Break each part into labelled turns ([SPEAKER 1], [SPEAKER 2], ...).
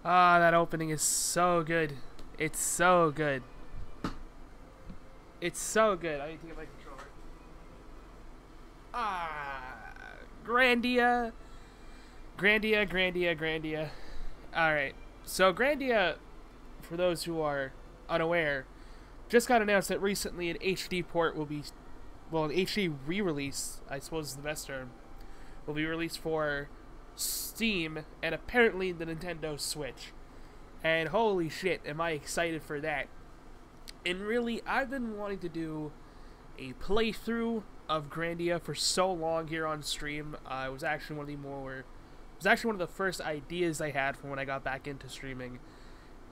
[SPEAKER 1] Ah, that opening is so good. It's so good. It's so good. I need to get my controller. Ah, Grandia. Grandia. Alright. So, Grandia, for those who are unaware, just got announced that recently an HD port will be, well, an HD re-release, I suppose is the best term, will be released for Steam and apparently the Nintendo Switch. And holy shit, am I excited for that. And really, I've been wanting to do a playthrough of Grandia for so long here on stream. It was actually one of the first ideas I had from when I got back into streaming.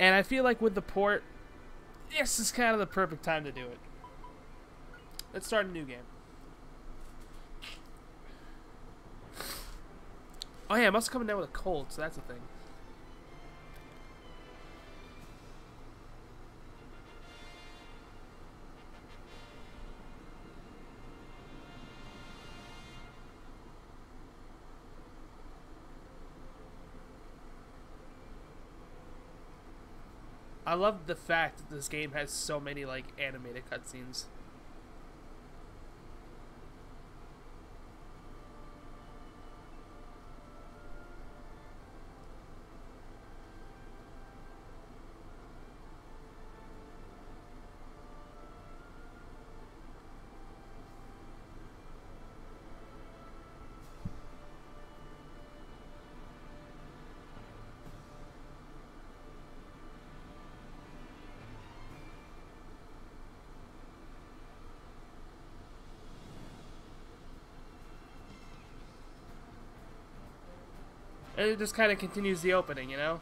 [SPEAKER 1] And I feel like with the port, this is kind of the perfect time to do it. Let's start a new game. Oh yeah, I must have come down with a cold, so that's a thing. I love the fact that this game has so many, like, animated cutscenes. And it just kind of continues the opening, you know?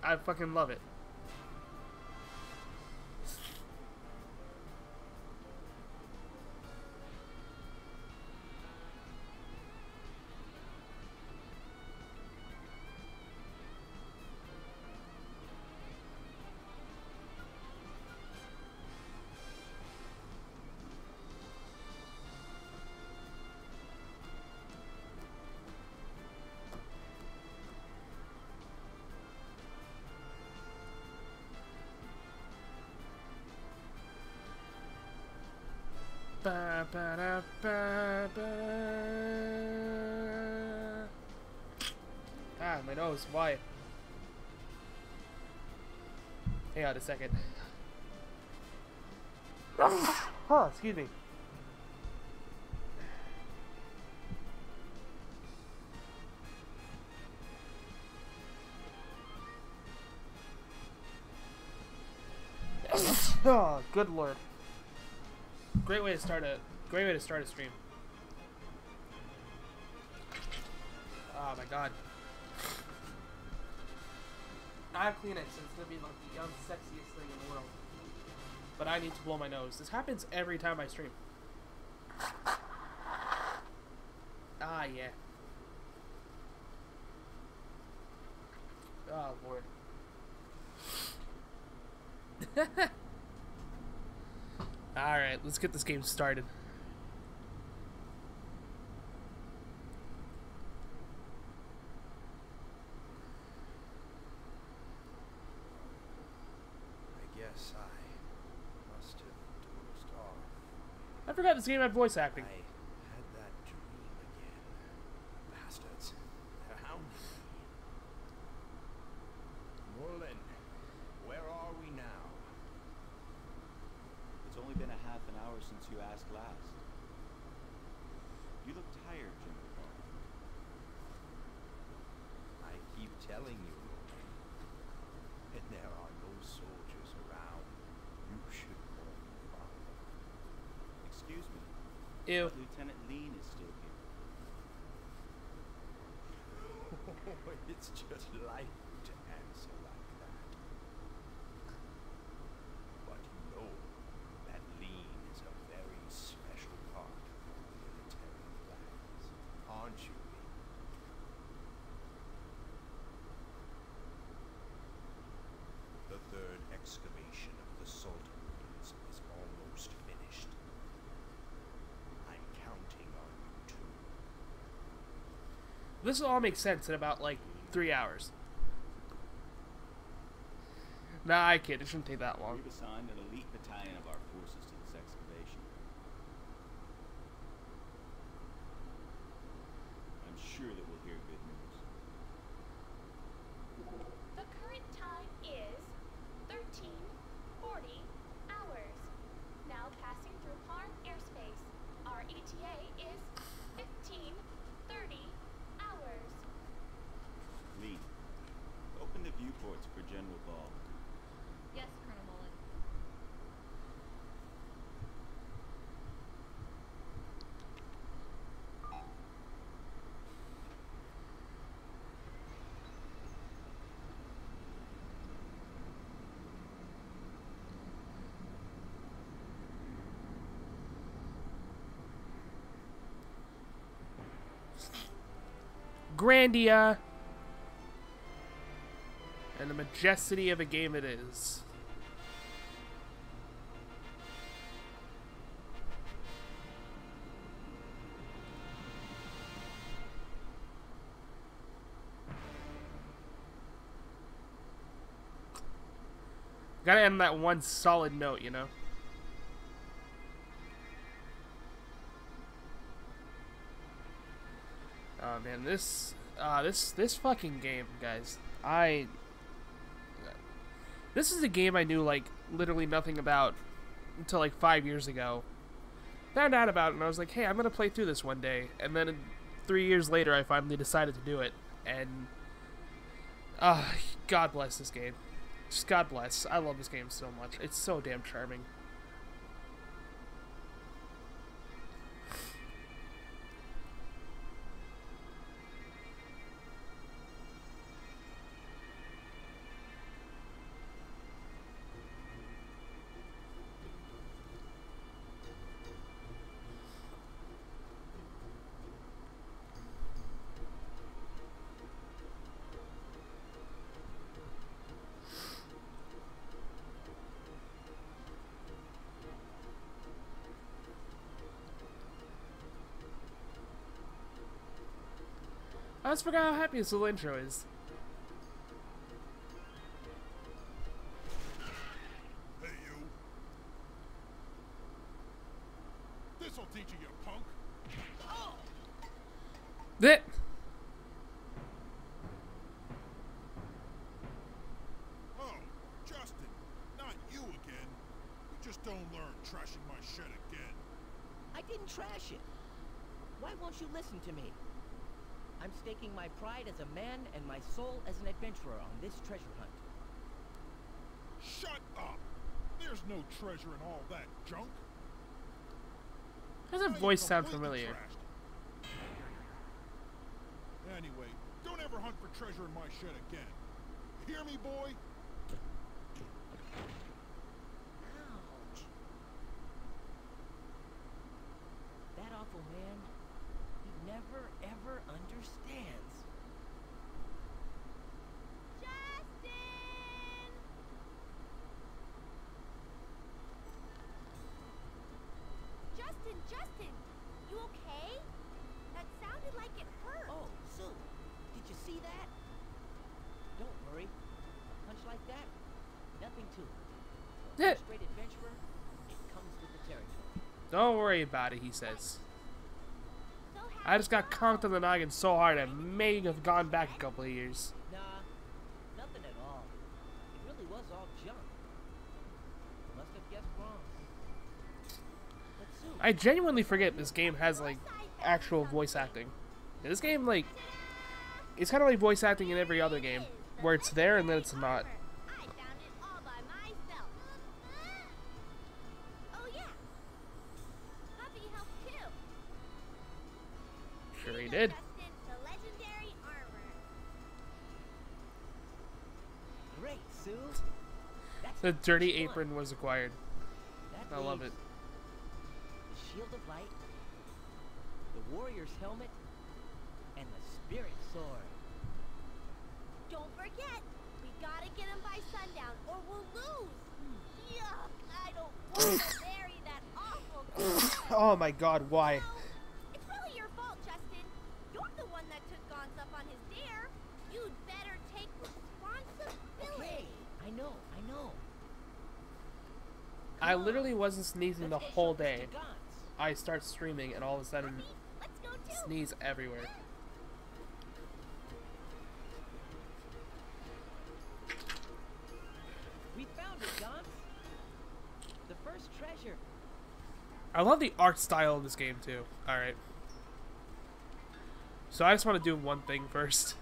[SPEAKER 1] I fucking love it. Ba, ba, da, ba, ba. Ah, my nose. Why? Hang on a second. Oh, excuse me. Oh, good lord. Great way to start a stream. Oh my god. I have Kleenex, and it's gonna be like the unsexiest thing in the world. But I need to blow my nose. This happens every time I stream. Ah, yeah. Oh lord. Alright, let's get this game started.
[SPEAKER 2] I guess I must have dozed off.
[SPEAKER 1] I forgot this game had voice acting.
[SPEAKER 2] I had that dream again. Bastards. They're hounding me. Merlin, where are we now?
[SPEAKER 3] It's only been a half an hour since you asked last. You look tired, Jimbo.
[SPEAKER 2] I keep telling you, Merlin. And there are no soldiers around. You should warn your father.
[SPEAKER 3] Excuse me.
[SPEAKER 1] Ew.
[SPEAKER 3] Lieutenant Lean is still here.
[SPEAKER 2] It's just like you to answer like that. But you know that Lean is a very special part of the military plans, aren't you, Lean? The third excavation of the salt ruins is almost finished. I'm counting on you too.
[SPEAKER 1] This will all make sense in about like 3 hours. Nah, I kid. It shouldn't take that long.
[SPEAKER 3] We've assigned an elite battalion of our forces to this excavation. I'm sure that we'll hear good news.
[SPEAKER 4] The current time is 13:40 hours. Now passing through Harm airspace. Our ETA is 15:30 hours.
[SPEAKER 3] Lee, open the viewports for General Ball.
[SPEAKER 5] Yes, Colonel Mullen.
[SPEAKER 1] Grandia. And the majesty of a game it is. Gotta end that one solid note, you know? Oh man, this fucking game, guys. This is a game I knew, like, literally nothing about until, like, 5 years ago. Found out about it, and I was like, hey, I'm gonna play through this one day. And then 3 years later, I finally decided to do it. And, God bless this game. Just God bless. I love this game so much. It's so damn charming. I just forgot how happy this little intro is.
[SPEAKER 6] Hey, you. This'll teach you, you punk.
[SPEAKER 1] That.
[SPEAKER 6] Oh, Justin, not you again. You just don't learn trashing my shit again.
[SPEAKER 7] I didn't trash it. Why won't you listen to me? I'm staking my pride as a man and my soul as an adventurer on this treasure hunt.
[SPEAKER 6] Shut up! There's no treasure in all that junk.
[SPEAKER 1] Does that
[SPEAKER 6] I
[SPEAKER 1] voice sound
[SPEAKER 6] completely
[SPEAKER 1] familiar?
[SPEAKER 6] trashed it. Anyway, don't ever hunt for treasure in my shed again. You hear me, boy?
[SPEAKER 7] Ouch. That awful man, he never ever understands.
[SPEAKER 4] Justin! Justin, you okay? That sounded like it hurt.
[SPEAKER 7] Oh, Sue, did you see that? Don't worry. A punch like that, nothing to it. For a first-rate adventurer, it comes with the territory.
[SPEAKER 1] Don't worry about it, he says.
[SPEAKER 4] So
[SPEAKER 1] I just got conked on the noggin so hard I may have gone back a couple of years.
[SPEAKER 7] Nah, nothing at all. It really was all junk. Must have guessed wrong. But Sue,
[SPEAKER 1] I genuinely forget this game has, like, actual voice acting. This game, like, it's kind of like voice acting in every other game, where it's there and then it's not.
[SPEAKER 4] I found it all by myself. Oh yeah. Puppy helped too.
[SPEAKER 1] Sure he
[SPEAKER 4] Here you
[SPEAKER 1] did.
[SPEAKER 4] go, Justin, the legendary armor.
[SPEAKER 7] great, Sue. That's
[SPEAKER 1] The dirty
[SPEAKER 7] fun.
[SPEAKER 1] apron was acquired.
[SPEAKER 7] That
[SPEAKER 1] I love it.
[SPEAKER 7] leaves the shield of light, the warrior's helmet, and the spirit sword.
[SPEAKER 4] Don't forget, we gotta get him by sundown or we'll lose. Yuck, I don't want to bury that awful thing.
[SPEAKER 1] Oh my god, why?
[SPEAKER 4] No, it's really your fault, Justin. You're the one that took Gons up on his dare. You'd better take responsibility.
[SPEAKER 7] Okay, I know.
[SPEAKER 1] I literally wasn't sneezing the
[SPEAKER 7] Let's get
[SPEAKER 1] whole
[SPEAKER 7] some
[SPEAKER 1] day.
[SPEAKER 7] Gans.
[SPEAKER 1] I start streaming and all of a sudden
[SPEAKER 4] Let's go too.
[SPEAKER 1] sneeze everywhere.
[SPEAKER 7] We found it, Gans. The first treasure.
[SPEAKER 1] I love the art style of this game too. Alright. So I just want to do one thing first.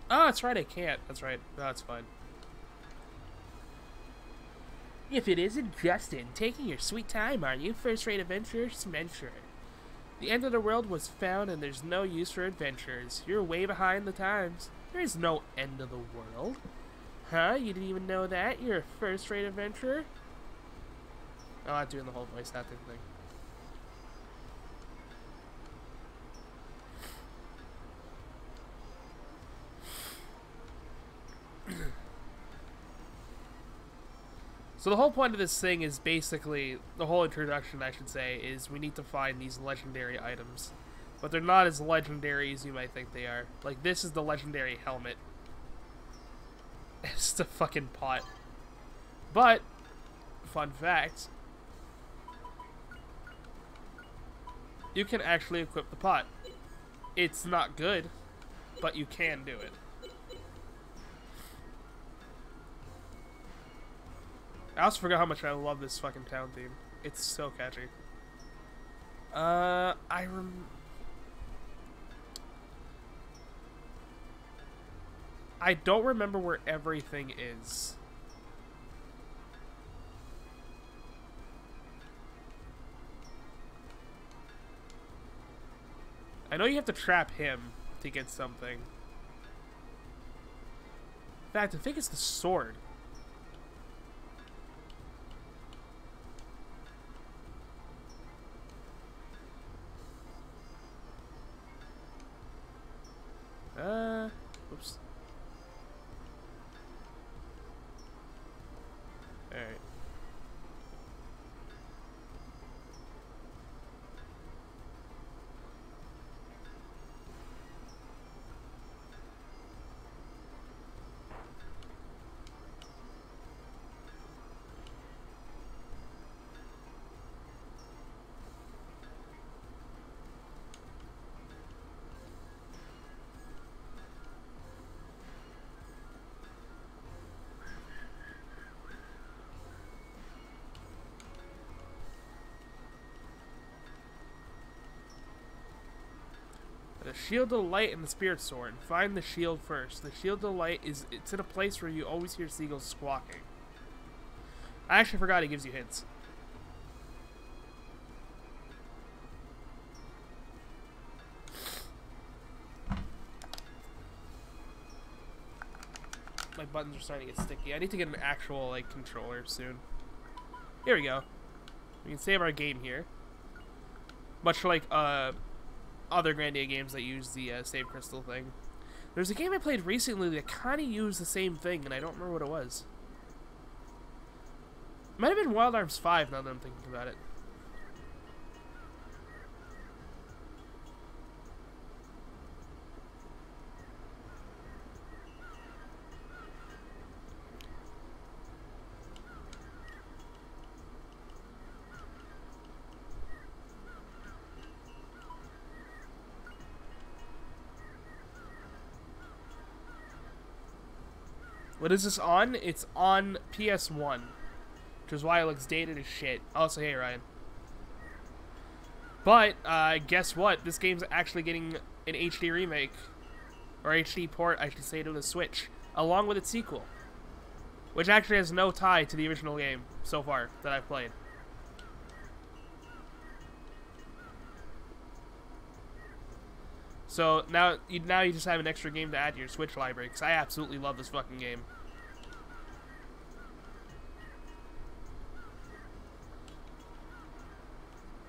[SPEAKER 1] Oh, that's right, I can't. That's right. No, that's fine. If it isn't Justin, taking your sweet time, aren't you? First-rate adventurers, adventurer. The end of the world was found and there's no use for adventurers. You're way behind the times. There is no end of the world. Huh? You didn't even know that? You're a first-rate adventurer? Oh, I'm not doing the whole voice acting thing. So the whole point of this thing is basically, the whole introduction I should say, is we need to find these legendary items. But they're not as legendary as you might think they are. Like, this is the legendary helmet. It's just a fucking pot. But, fun fact, you can actually equip the pot. It's not good, but you can do it. I also forgot how much I love this fucking town theme. It's so catchy. I don't remember where everything is. I know you have to trap him to get something. In fact, I think it's the sword. Oops. Alright. The Shield of Light and the Spirit Sword. Find the shield first. The Shield of Light it's in a place where you always hear seagulls squawking. I actually forgot it gives you hints. My buttons are starting to get sticky. I need to get an actual like controller soon. Here we go. We can save our game here. Much like other Grandia games that use the save crystal thing. There's a game I played recently that kind of used the same thing, and I don't remember what it was. Might have been Wild Arms 5 now that I'm thinking about it. What is this on? It's on PS1, which is why it looks dated as shit. Also, hey Ryan. But, guess what? This game's actually getting an HD remake, or HD port, I should say, to the Switch, along with its sequel, which actually has no tie to the original game so far that I've played. So now you just have an extra game to add to your Switch library, because I absolutely love this fucking game.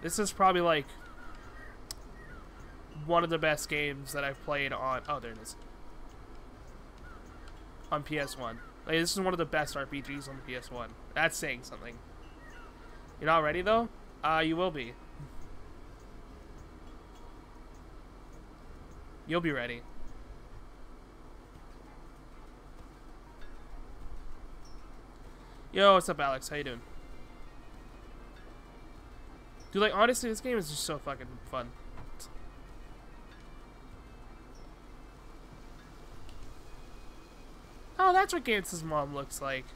[SPEAKER 1] This is probably like one of the best games that I've played on. Oh, there it is. On PS1. Like, this is one of the best RPGs on the PS1. That's saying something. You're not ready though? You will be. You'll be ready. Yo, what's up, Alex? How you doing? Dude, like, honestly, this game is just so fucking fun. Oh, that's what Gantz's mom looks like.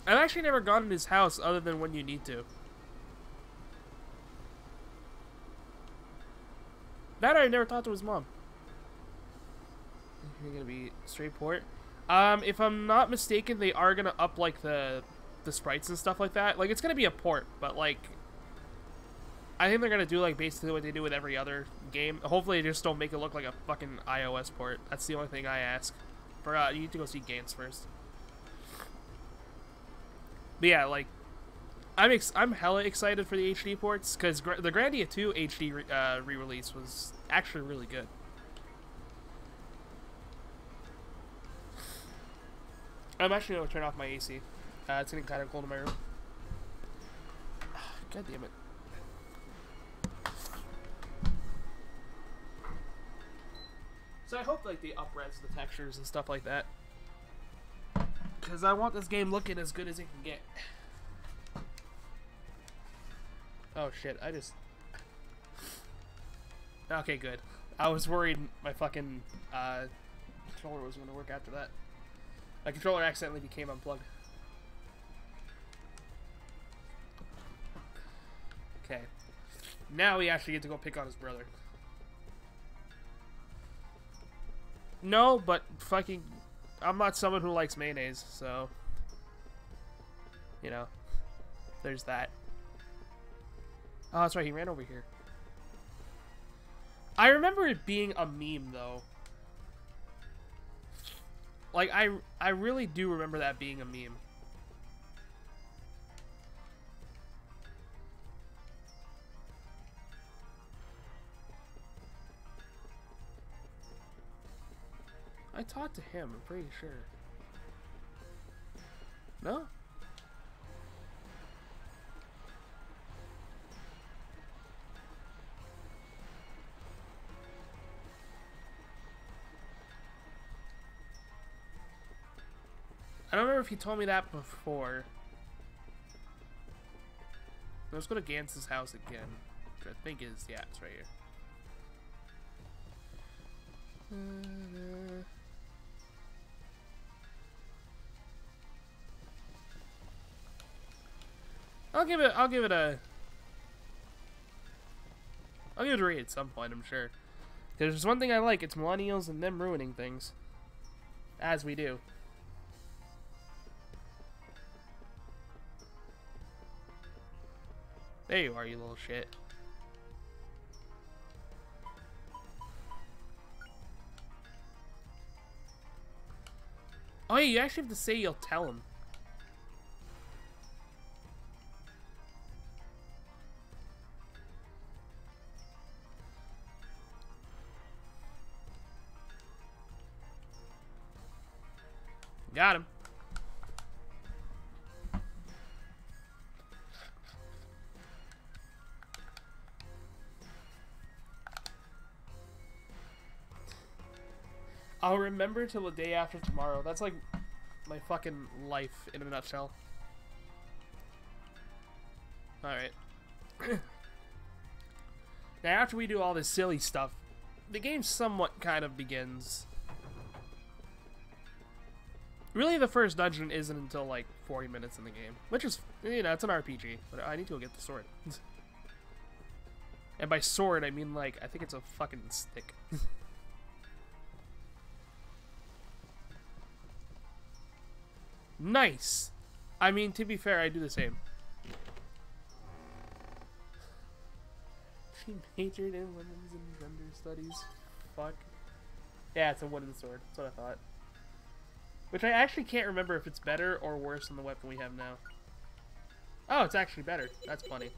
[SPEAKER 1] I've actually never gone in his house other than when you need to. That I never talked to his mom. You're gonna be straight port. If I'm not mistaken, they are gonna up like the sprites and stuff like that. Like, it's gonna be a port, but like, I think they're gonna do like basically what they do with every other game. Hopefully, they just don't make it look like a fucking iOS port. That's the only thing I ask. For you need to go see Gantz first. But yeah, like, I'm hella excited for the HD ports because the Grandia 2 HD re-release was actually really good. I'm actually gonna turn off my AC. It's getting kind of cold in my room. God damn it. So I hope like they up-res the textures and stuff like that. Because I want this game looking as good as it can get. Oh shit, I just... Okay, good. I was worried my fucking controller was going to work after that. My controller accidentally became unplugged. Okay. Now we actually get to go pick on his brother. No, but fucking... I'm not someone who likes mayonnaise, so... You know. There's that. Oh, that's right, he ran over here. I remember it being a meme, though. Like, I really do remember that being a meme. I talked to him, I'm pretty sure. No? I don't remember if he told me that before. Let's go to Gantz's house again. Which I think is, yeah, it's right here. I'll give it a read at some point, I'm sure. Because there's one thing I like, it's millennials and them ruining things. As we do. There you are, you little shit. Oh yeah, you actually have to say you'll tell him. Got him. I'll remember till the day after tomorrow. That's like my fucking life in a nutshell. Alright. Now after we do all this silly stuff, the game somewhat kind of begins. Really, the first dungeon isn't until like 40 minutes in the game. Which is, you know, it's an RPG. But I need to go get the sword. And by sword, I mean like, I think it's a fucking stick. Nice! I mean, to be fair, I do the same. She majored in women's and gender studies. Fuck. Yeah, it's a wooden sword. That's what I thought. Which I actually can't remember if it's better or worse than the weapon we have now. Oh, it's actually better. That's funny.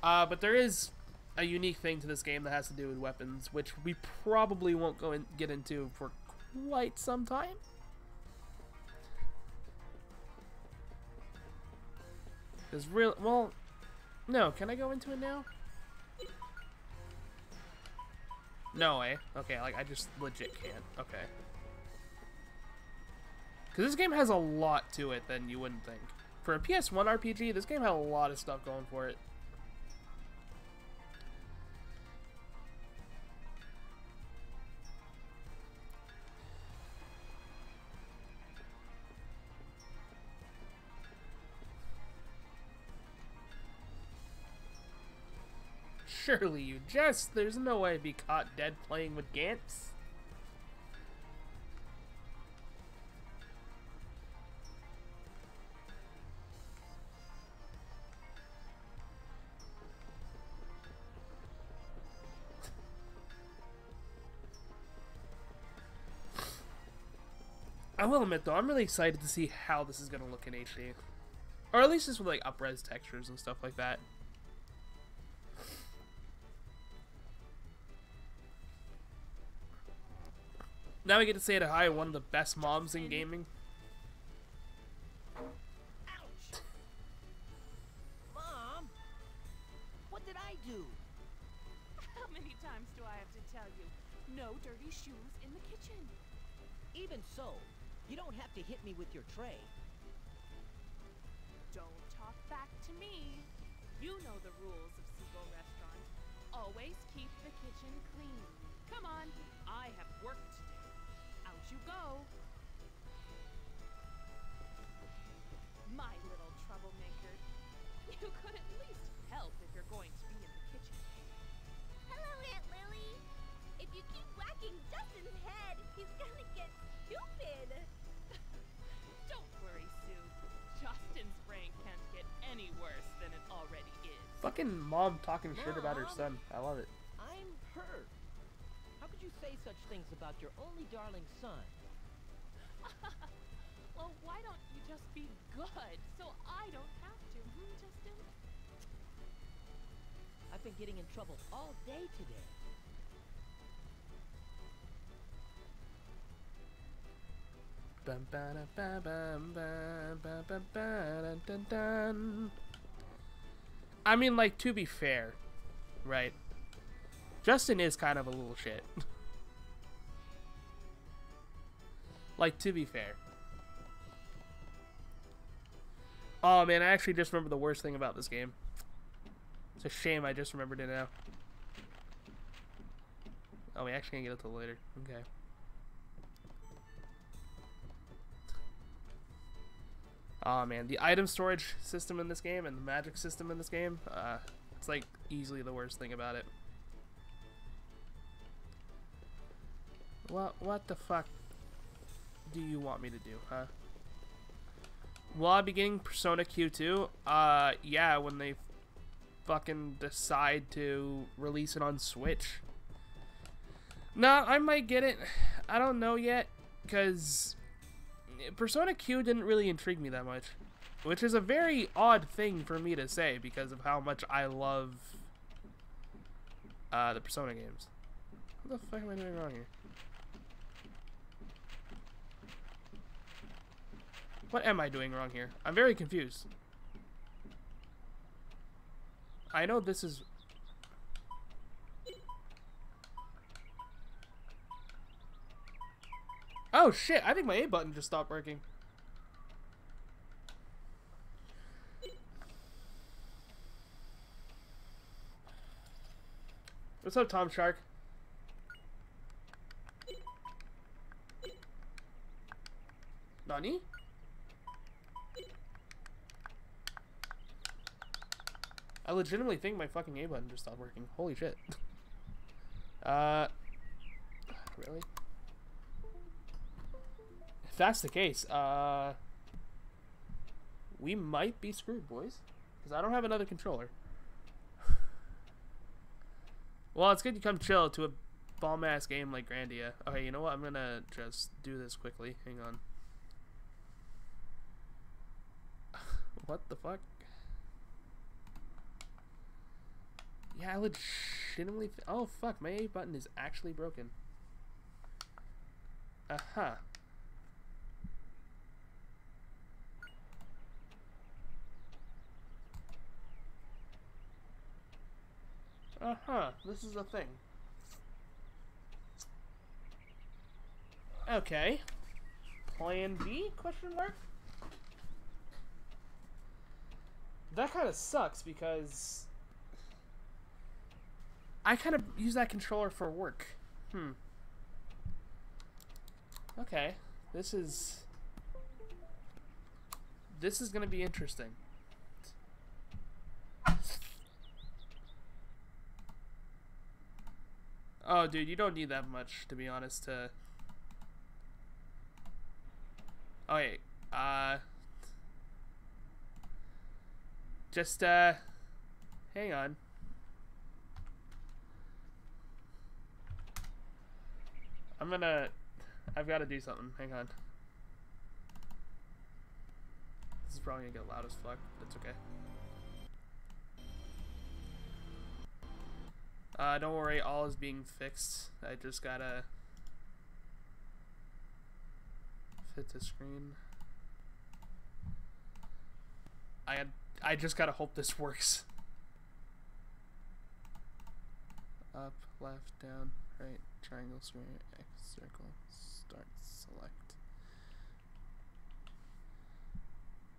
[SPEAKER 1] But there is a unique thing to this game that has to do with weapons, which we probably won't get into for quite some time. Because well, no, can I go into it now? No way. Okay, like, I just legit can't. Okay. Because this game has a lot to it than you wouldn't think. For a PS1 RPG, this game had a lot of stuff going for it. Surely you jest. There's no way to be caught dead playing with Gantz. I will admit, though, I'm really excited to see how this is going to look in HD. Or at least just with, like, up-res textures and stuff like that. Now we get to say to hi one of the best moms in gaming.
[SPEAKER 7] Ouch! Mom! What did I do?
[SPEAKER 8] How many times do I have to tell you? No dirty shoes in the kitchen.
[SPEAKER 7] Even so, you don't have to hit me with your tray.
[SPEAKER 8] Don't talk back to me. You know the rules of Seagull Restaurant. Always keep the kitchen clean. Come on, I have work to do. Out you go. My little troublemaker. You could at least help if you're going to be in the kitchen.
[SPEAKER 4] Hello, Aunt Lily. If you keep whacking Justin's head, he's gonna get stupid.
[SPEAKER 8] Don't worry, Sue. Justin's brain can't get any worse than it already is.
[SPEAKER 1] Fucking mom talking shit about her
[SPEAKER 7] Mom?
[SPEAKER 1] son. I love it.
[SPEAKER 7] I'm hurt. How could you say such things about your only darling son?
[SPEAKER 8] Well, why don't you just be good so I don't have to, Justin?
[SPEAKER 7] I've been getting in trouble all day today.
[SPEAKER 1] Bum, ba, da, ba, bum, ba, ba, ba, ba, dun, dun, dun. I mean, like, to be fair, right? Justin is kind of a little shit. Like, to be fair. Oh, man, I actually just remember the worst thing about this game. It's a shame I just remembered it now. Oh, we actually can't get it till later. Okay. Oh, man, the item storage system in this game and the magic system in this game, it's, like, easily the worst thing about it. What the fuck do you want me to do, huh? Will I be getting Persona Q2? Yeah, when they fucking decide to release it on Switch. Nah, I might get it. I don't know yet, because Persona Q didn't really intrigue me that much. Which is a very odd thing for me to say, because of how much I love the Persona games. What the fuck am I doing wrong here? What am I doing wrong here? I'm very confused. I know this is... Oh shit, I think my A button just stopped working. What's up, Tom Shark? Nani? I legitimately think my fucking A button just stopped working. Holy shit. Really? If that's the case, we might be screwed, boys. Because I don't have another controller. Well, it's good you come chill to a bomb-ass game like Grandia. Okay, you know what? I'm gonna just do this quickly. Hang on. What the fuck? Yeah, I legitimately... Oh, fuck. My A button is actually broken. Uh-huh. Uh-huh. This is a thing. Okay. Plan B? Question mark? That kind of sucks because I kind of use that controller for work. Okay. This is gonna be interesting. Oh, dude, you don't need that much, to be honest, to... Oh, wait. Just, hang on. I've got to do something. Hang on. This is probably gonna get loud as fuck. That's okay. Don't worry, all is being fixed. I just gotta fit the screen. I just gotta hope this works. Up, left, down, right, triangle, square, X, circle, start, select.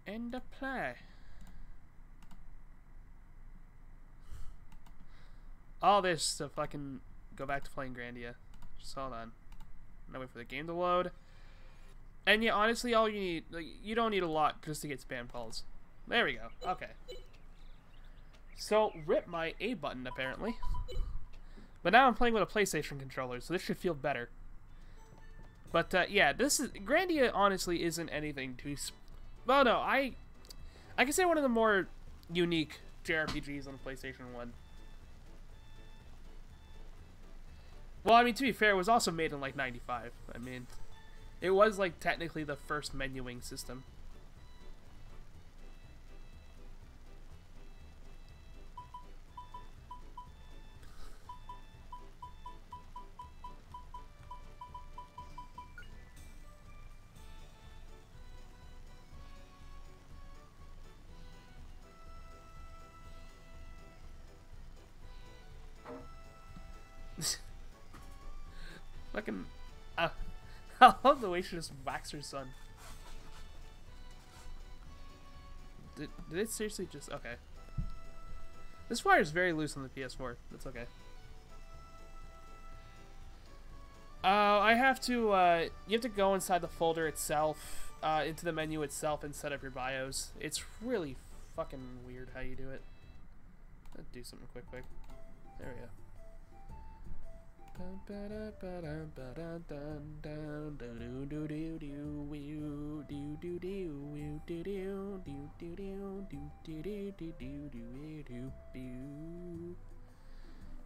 [SPEAKER 1] End of play. All this to fucking go back to playing Grandia. Just hold on. Now wait for the game to load. And yeah, honestly, all you need, like, you don't need a lot just to get spam calls. There we go. Okay. So, rip my A button, apparently. But now I'm playing with a PlayStation controller, so this should feel better. But, yeah, this is... Grandia, honestly, isn't anything too... Well, no, I can say one of the more unique JRPGs on the PlayStation 1. Well, I mean, to be fair, it was also made in, like, 95. I mean, it was, like, technically the first menuing system. Fucking... I love the way she just whacks her son. Did it seriously just... Okay. This wire is very loose on the PS4. That's okay. I have to, you have to go inside the folder itself, into the menu itself and set up your BIOS. It's really fucking weird how you do it. Let's do something quick. There we go.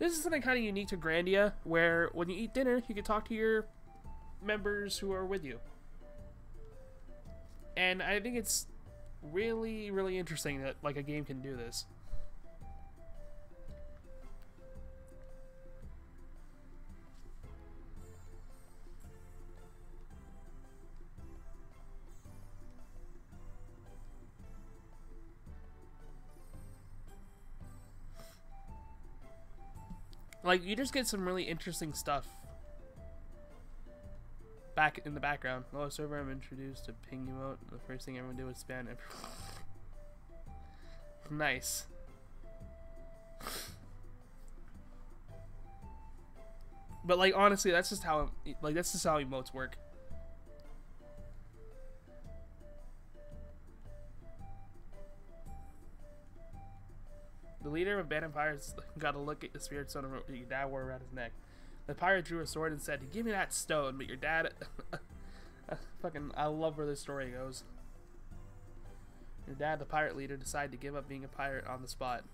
[SPEAKER 1] This is something kind of unique to Grandia, where when you eat dinner, you can talk to your members who are with you. And I think it's really, really interesting that, like, a game can do this. Like, you just get some really interesting stuff back in the background. Hello, server, I'm introduced to ping you out. The first thing everyone do is spam it. Nice. But, like, honestly, that's just how, like, that's just how emotes work. The leader of Abandoned Pirates got a look at the spirit stone that your dad wore around his neck. The pirate drew a sword and said, "Give me that stone," but your dad... Fucking, I love where this story goes. Your dad, the pirate leader, decided to give up being a pirate on the spot.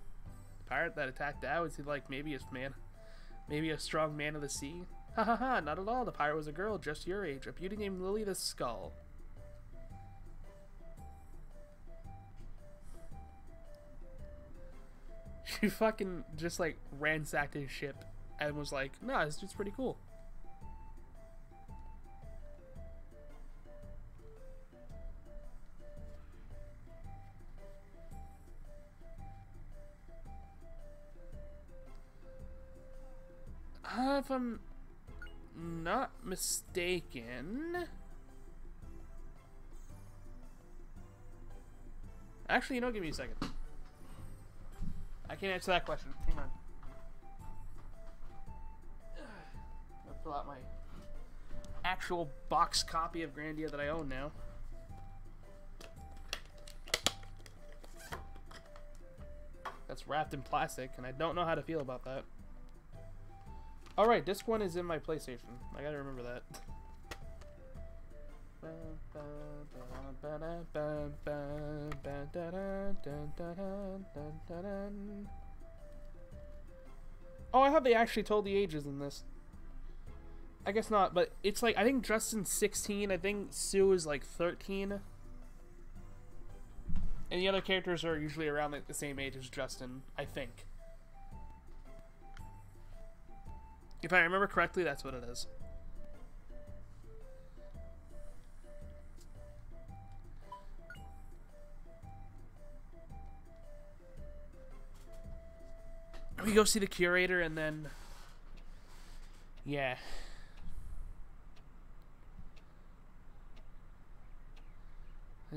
[SPEAKER 1] The pirate that attacked Dad, was he like maybe a strong man of the sea? Ha ha ha, not at all. The pirate was a girl just your age, a beauty named Lily the Skull. She fucking just, like, ransacked his ship and was like, nah, this dude's pretty cool. If I'm not mistaken... Actually, you know, give me a second. I can't answer that question. Hang on. I'll fill out my actual box copy of Grandia that I own now. That's wrapped in plastic, and I don't know how to feel about that. Alright, disc 1 is in my PlayStation. I gotta remember that. Oh, I thought they actually told the ages in this. I guess not, but it's like, I think Justin's 16, I think Sue is like 13. And the other characters are usually around like the same age as Justin, I think. If I remember correctly, that's what it is. We go see the curator and then... Yeah.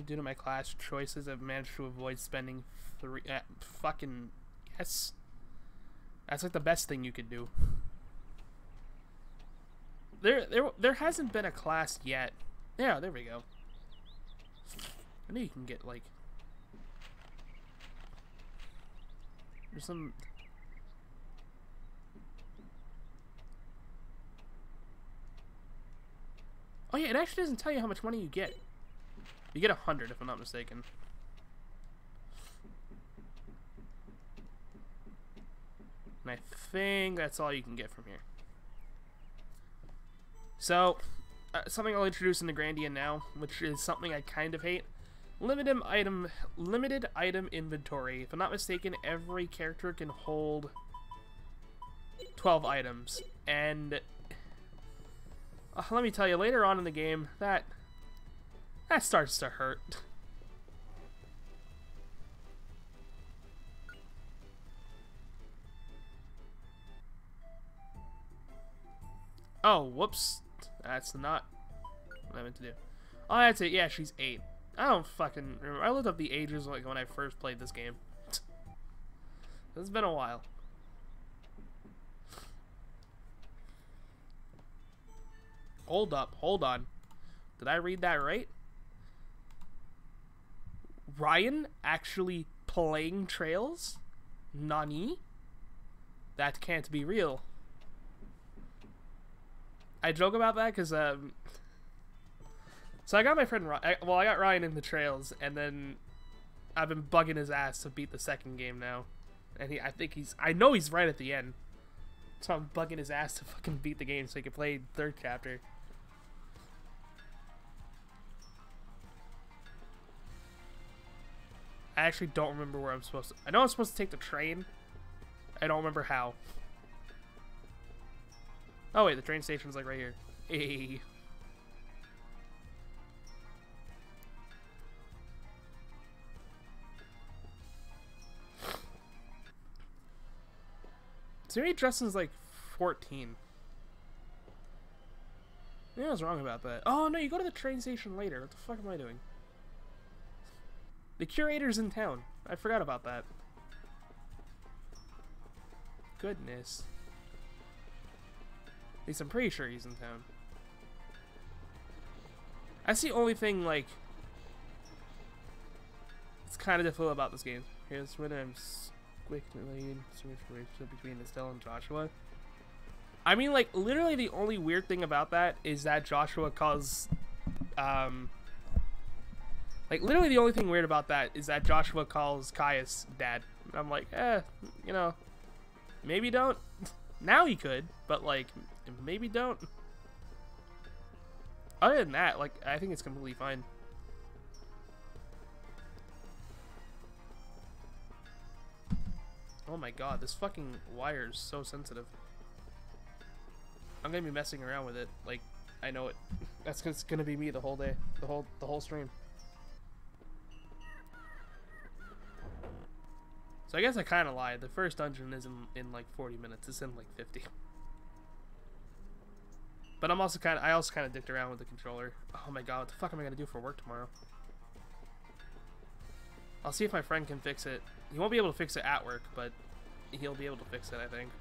[SPEAKER 1] Due to my class choices, I've managed to avoid spending fucking... Yes. That's like the best thing you could do. There hasn't been a class yet. Yeah, there we go. I know you can get, like... There's some... Oh yeah, it actually doesn't tell you how much money you get. You get 100 if I'm not mistaken. And I think that's all you can get from here. So, something I'll introduce into Grandia now, which is something I kind of hate. Limited item inventory. If I'm not mistaken, every character can hold 12 items. And let me tell you, later on in the game, that starts to hurt. Oh, whoops. That's not what I meant to do. Oh, that's it. Yeah, she's 8. I don't fucking remember. I looked up the ages like when I first played this game. It's been a while. Hold up. Hold on. Did I read that right? Ryan actually playing Trails? Nani? That can't be real. I joke about that because, so I got my friend Ryan, well, I got Ryan in the Trails, and then I've been bugging his ass to beat the second game now. And I know he's right at the end. So I'm bugging his ass to fucking beat the game so he can play third chapter. I actually don't remember where I'm supposed to... I know I'm supposed to take the train. I don't remember how. Oh wait, the train station's like right here. Hey. So maybe Justin's like 14. Yeah, I was wrong about that. Oh no, you go to the train station later. What the fuck am I doing? The curator's in town. I forgot about that. Goodness. At least I'm pretty sure he's in town. That's the only thing, like, it's kind of difficult about this game. Here's when I'm quickly between Estelle and Joshua. I mean, like, literally the only weird thing about that is that Joshua calls, like, literally the only thing weird about that is that Joshua calls Caius dad. And I'm like, you know, maybe don't. Now he could, but, like, maybe don't. Other than that, like, I think it's completely fine. Oh my god, this fucking wire is so sensitive. I'm gonna be messing around with it. Like, I know it. That's gonna be me the whole day, the whole stream. So I guess I kind of lied. The first dungeon is in like 40 minutes. It's in like 50. But I also kind of dicked around with the controller. Oh my god, what the fuck am I gonna do for work tomorrow? I'll see if my friend can fix it. He won't be able to fix it at work, but he'll be able to fix it, I think.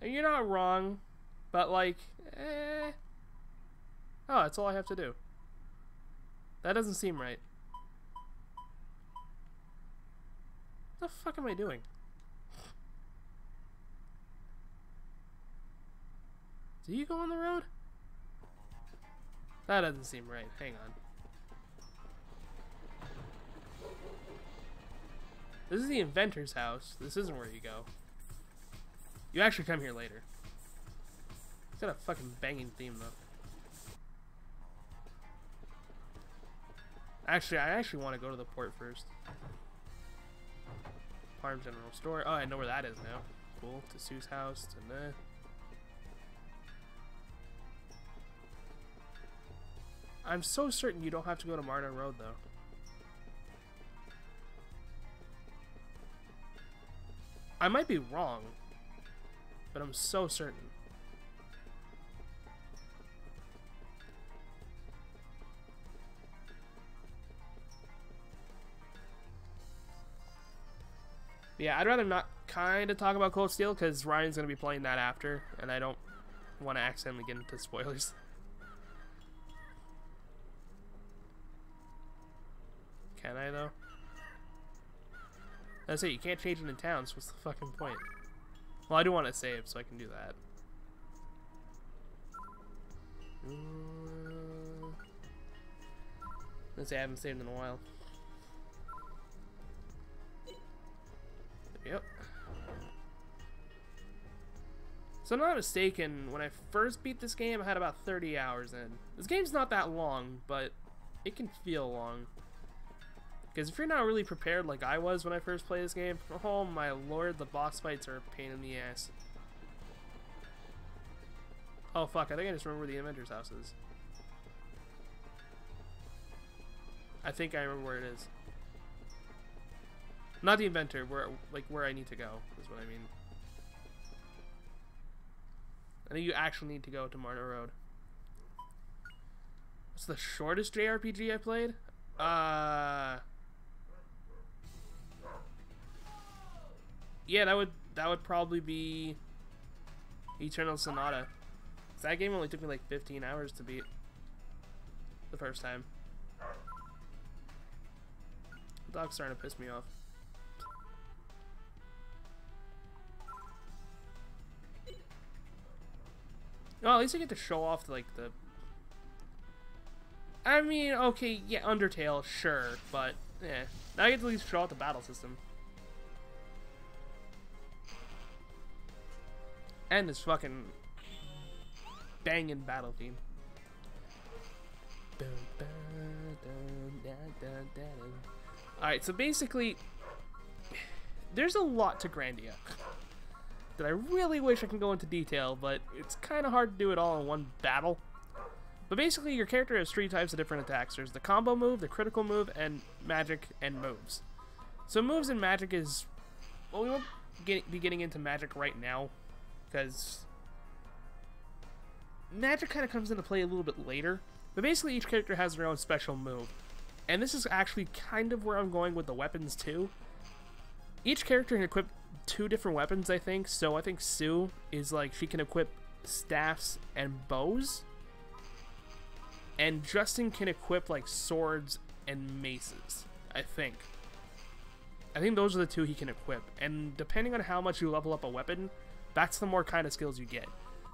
[SPEAKER 1] You're not wrong, but like, oh, that's all I have to do. That doesn't seem right. What the fuck am I doing? Do you go on the road? That doesn't seem right. Hang on. This is the inventor's house. This isn't where you go. You actually come here later. It's got a fucking banging theme though. Actually, I actually want to go to the port first. Farm General Store. Oh, I know where that is now. Cool. To Sue's house. To I'm so certain you don't have to go to Marna Road though. I might be wrong, but I'm so certain. Yeah, I'd rather not kind of talk about Cold Steel because Ryan's going to be playing that after, and I don't want to accidentally get into spoilers. Can I, though? That's it, you can't change it in town, so what's the fucking point? Well, I do want to save, so I can do that. Let's say I haven't saved in a while. Yep. So if I'm not mistaken, when I first beat this game, I had about 30 hours in. This game's not that long, but it can feel long. Because if you're not really prepared like I was when I first played this game, oh my lord, the boss fights are a pain in the ass. Oh fuck, I think I just remember where the inventor's house is. I think I remember where it is. Not the inventor, where I need to go, is what I mean. I think you actually need to go to Marna Road. What's the shortest JRPG I played? Yeah, that would probably be Eternal Sonata. That game only took me like 15 hours to beat the first time. The dog's starting to piss me off. Well, at least I get to show off like the... I mean, okay, yeah, Undertale, sure, but yeah. Now I get to at least show off the battle system. And this fucking banging battle theme. Alright, so basically, there's a lot to Grandia that I really wish I can go into detail, but it's kind of hard to do it all in one battle. But basically, your character has 3 types of different attacks. There's the combo move, the critical move, and magic and moves. So moves and magic is... Well, we won't be getting into magic right now, because magic kind of comes into play a little bit later. But basically, each character has their own special move. And this is actually kind of where I'm going with the weapons, too. Each character can equip 2 different weapons, I think. So I think Sue is like, she can equip staffs and bows. And Justin can equip like swords and maces, I think. I think those are the 2 he can equip. And depending on how much you level up a weapon, that's the more kind of skills you get.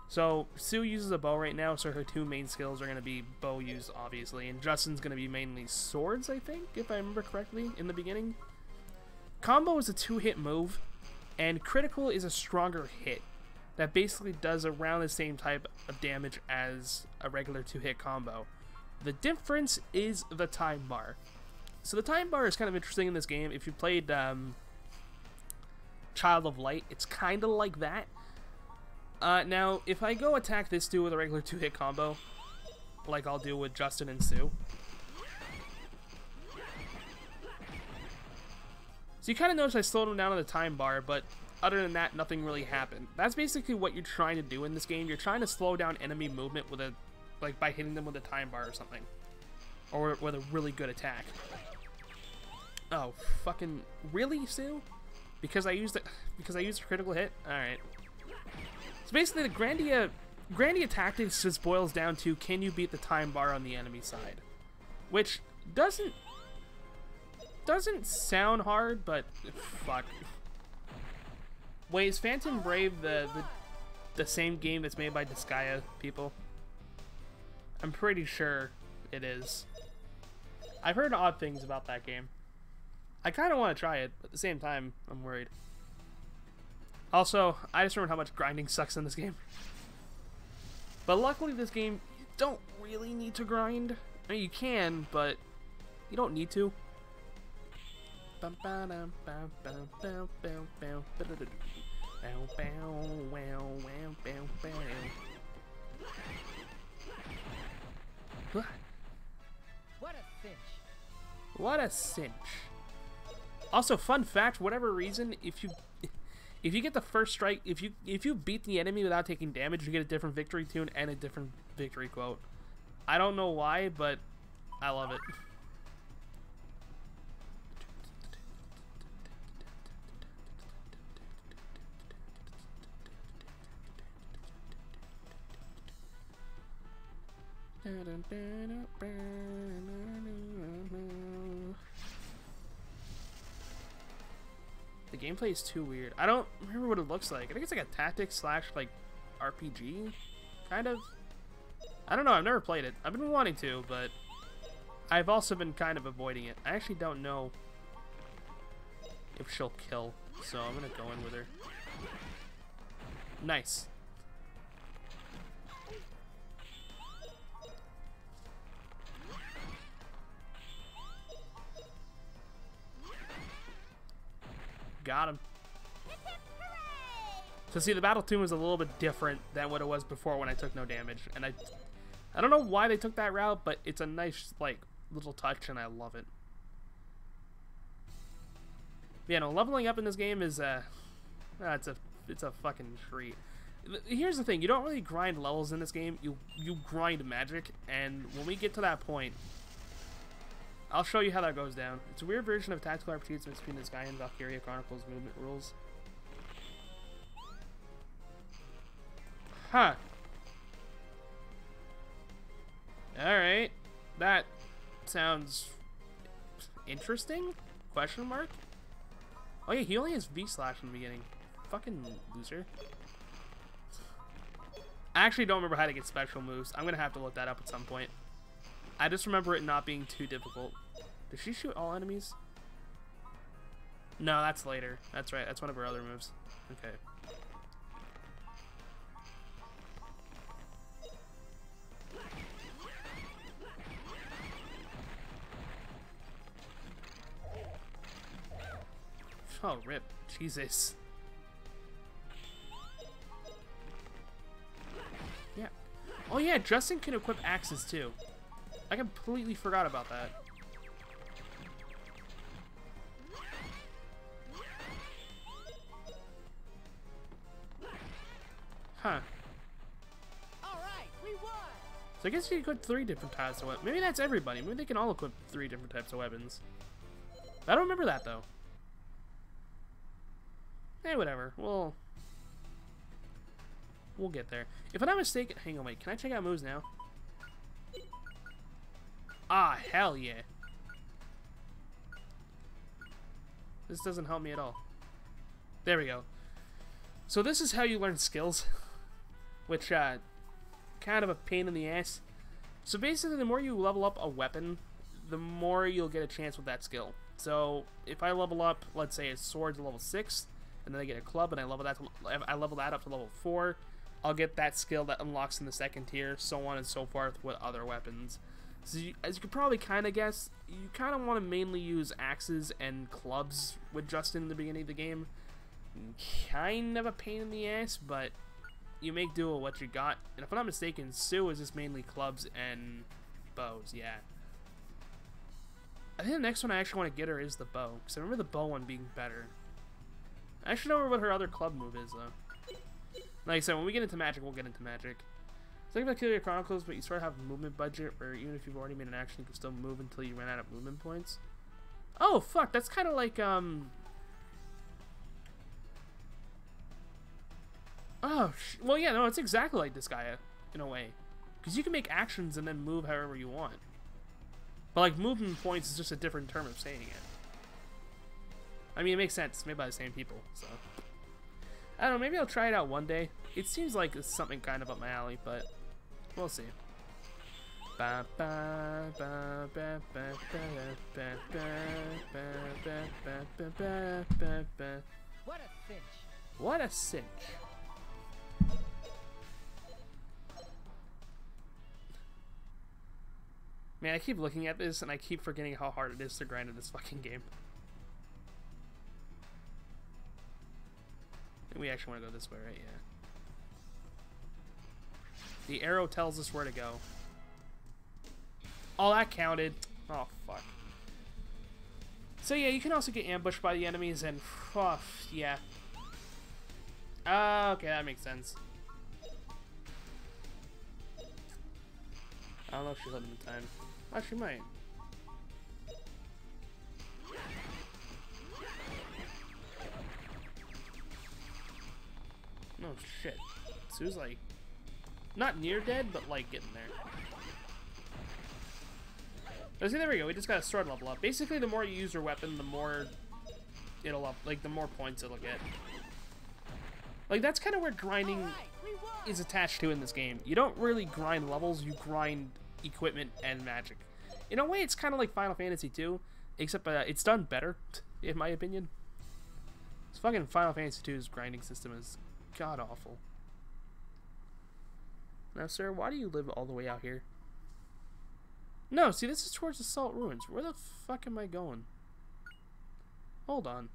[SPEAKER 1] So Sue uses a bow right now, so her 2 main skills are going to be bow use, obviously. And Justin's going to be mainly swords, I think, if I remember correctly, in the beginning. Combo is a 2-hit move, and critical is a stronger hit that basically does around the same type of damage as a regular 2-hit combo. The difference is the time bar. So the time bar is kind of interesting in this game. If you played Child of Light, it's kind of like that. Now, if I go attack this dude with a regular 2-hit combo, like I'll do with Justin and Sue, so you kind of notice I slowed him down on the time bar, but other than that, nothing really happened. That's basically what you're trying to do in this game. You're trying to slow down enemy movement with a, like, by hitting them with a time bar or something. Or with a really good attack. Oh, fucking... Really, Sue? Because I used a critical hit? Alright. So basically, the Grandia tactics just boils down to, can you beat the time bar on the enemy side? Which doesn't sound hard, but fuck. Wait, is Phantom Brave the same game that's made by Disgaea people? I'm pretty sure it is. I've heard odd things about that game. I kind of want to try it, but at the same time, I'm worried. Also, I just remembered how much grinding sucks in this game. But luckily, this game, you don't really need to grind. I mean, you can, but you don't need to.
[SPEAKER 7] What a cinch.
[SPEAKER 1] What a cinch. Also, fun fact, for whatever reason, if you get the first strike, if you beat the enemy without taking damage, you get a different victory tune and a different victory quote. I don't know why, but I love it. The gameplay is too weird. I don't remember what it looks like. I think it's like a tactics slash like RPG, kind of. I don't know. I've never played it. I've been wanting to, but I've also been kind of avoiding it. I actually don't know if she'll kill, so I'm gonna go in with her. Nice. Got him. So see, the battle tune was a little bit different than what it was before when I took no damage, and I don't know why they took that route, but it's a nice like little touch, and I love it. Yeah, no, leveling up in this game is it's a fucking treat. Here's the thing: you don't really grind levels in this game. You grind magic, and when we get to that point, I'll show you how that goes down. It's a weird version of tactical RPGs between this guy and Valkyria Chronicles movement rules. Huh. Alright. That sounds interesting? Question mark? Oh yeah, he only has V-slash in the beginning. Fucking loser. I actually don't remember how to get special moves. I'm gonna have to look that up at some point. I just remember it not being too difficult. Does she shoot all enemies? No, that's later. That's right. That's one of her other moves. Okay. Oh, rip. Jesus. Yeah. Oh, yeah. Justin can equip axes, too. I completely forgot about that. Huh.
[SPEAKER 7] All right, we won.
[SPEAKER 1] So I guess you could equip 3 different types of weapons. Maybe that's everybody. Maybe they can all equip 3 different types of weapons. I don't remember that, though. Hey, whatever. We'll get there. If I'm not mistaken... Hang on, wait. Can I check out moves now? Ah, hell yeah. This doesn't help me at all. There we go. So this is how you learn skills. Which, kind of a pain in the ass. So basically, the more you level up a weapon, the more you'll get a chance with that skill. So, if I level up, let's say a sword to level 6, and then I get a club, and I level that up to level 4, I'll get that skill that unlocks in the second tier, so on and so forth with other weapons. So as you could probably kind of guess, you kind of want to mainly use axes and clubs with Justin in the beginning of the game. Kind of a pain in the ass, but you make do with what you got. And if I'm not mistaken, Sue is just mainly clubs and bows, yeah. I think the next one I actually want to get her is the bow, because I remember the bow one being better. I actually don't know what her other club move is, though. Like I said, when we get into magic, we'll get into magic. Think about Killer Chronicles, but you sort of have a movement budget where even if you've already made an action, you can still move until you run out of movement points. Oh, fuck, that's kind of like, Oh, well, yeah, no, it's exactly like Disgaea, in a way. Because you can make actions and then move however you want. But, like, movement points is just a different term of saying it. I mean, it makes sense. It's made by the same people, so... I don't know, maybe I'll try it out one day. It seems like it's something kind of up my alley, but we'll see. What
[SPEAKER 7] What a cinch.
[SPEAKER 1] What a cinch. Man, I keep looking at this and I keep forgetting how hard it is to grind in this fucking game. We actually want to go this way, right? Yeah. The arrow tells us where to go. Oh, that counted. Oh, fuck. So, yeah, you can also get ambushed by the enemies and... Oh, yeah. Okay, that makes sense. I don't know if she'll have the time. Oh, she might. No shit. Sue's like not near dead, but like getting there. Okay, there we go. We just got a sword level up. Basically, the more you use your weapon, the more it'll up. Like the more points it'll get. Like that's kind of where grinding is attached to in this game. You don't really grind levels. You grind equipment and magic. In a way, it's kind of like Final Fantasy 2, except it's done better, in my opinion. This fucking Final Fantasy 2's grinding system is god awful. Now, sir, why do you live all the way out here? No, see, this is towards the Salt Ruins. Where the fuck am I going? Hold on.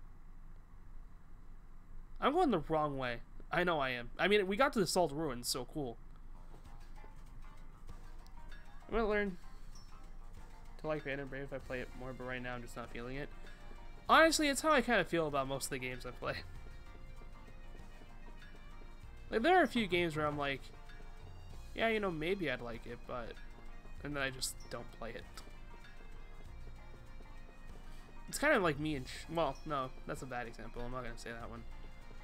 [SPEAKER 1] I'm going the wrong way. I know I am. I mean, we got to the Salt Ruins, so cool. I'm gonna learn to like Phantom Brave if I play it more, but right now I'm just not feeling it. Honestly, it's how I kind of feel about most of the games I play. Like, there are a few games where I'm like, yeah, you know, maybe I'd like it, but... And then I just don't play it. It's kind of like me and... Well, no, that's a bad example. I'm not going to say that one.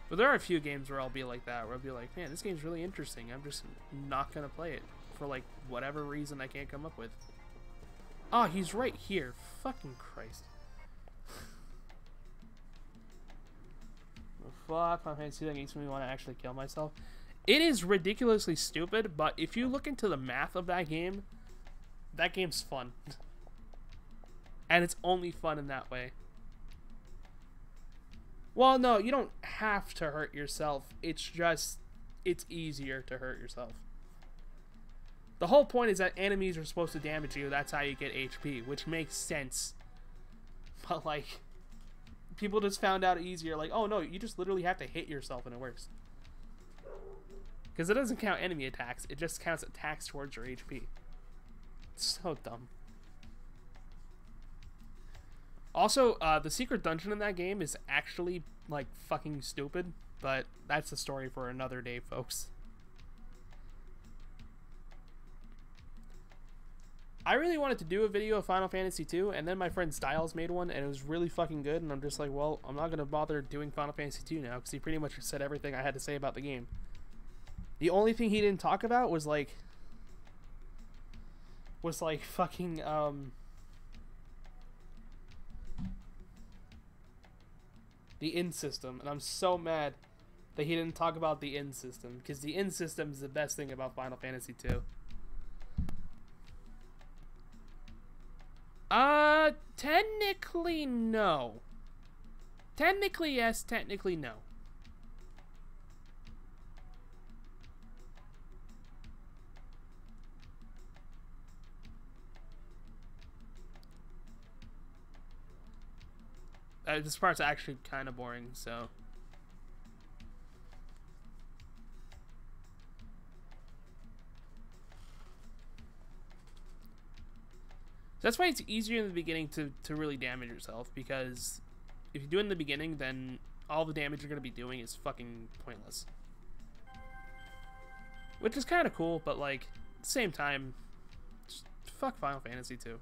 [SPEAKER 1] But there are a few games where I'll be like that, where I'll be like, man, this game's really interesting. I'm just not going to play it for, like, whatever reason I can't come up with. Oh, he's right here. Fucking Christ. Fuck, my fantasy that makes me want to actually kill myself. It is ridiculously stupid, but if you look into the math of that game's fun. And it's only fun in that way. Well, no, you don't have to hurt yourself. It's just, it's easier to hurt yourself. The whole point is that enemies are supposed to damage you. That's how you get HP, which makes sense. But, like, people just found out easier. Like, oh, no, you just literally have to hit yourself and it works. Because it doesn't count enemy attacks. It just counts attacks towards your HP. It's so dumb. Also, the secret dungeon in that game is actually, like, fucking stupid. But that's a story for another day, folks. I really wanted to do a video of Final Fantasy 2, and then my friend Styles made one, and it was really fucking good, and I'm just like, well, I'm not going to bother doing Final Fantasy 2 now, because he pretty much said everything I had to say about the game. The only thing he didn't talk about was, like, fucking, the inn system, and I'm so mad that he didn't talk about the inn system, because the inn system is the best thing about Final Fantasy 2. Technically no. Technically yes, technically no. This part's actually kind of boring, so... That's why it's easier in the beginning to really damage yourself, because if you do it in the beginning, then all the damage you're going to be doing is fucking pointless. Which is kind of cool, but like, at the same time, just fuck Final Fantasy 2.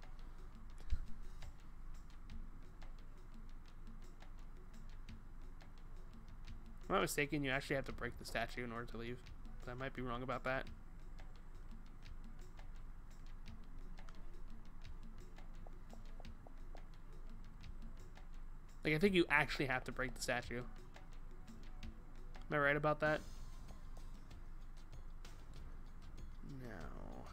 [SPEAKER 1] If I'm not mistaken, you actually have to break the statue in order to leave. But I might be wrong about that. Like, I think you actually have to break the statue. Am I right about that? No.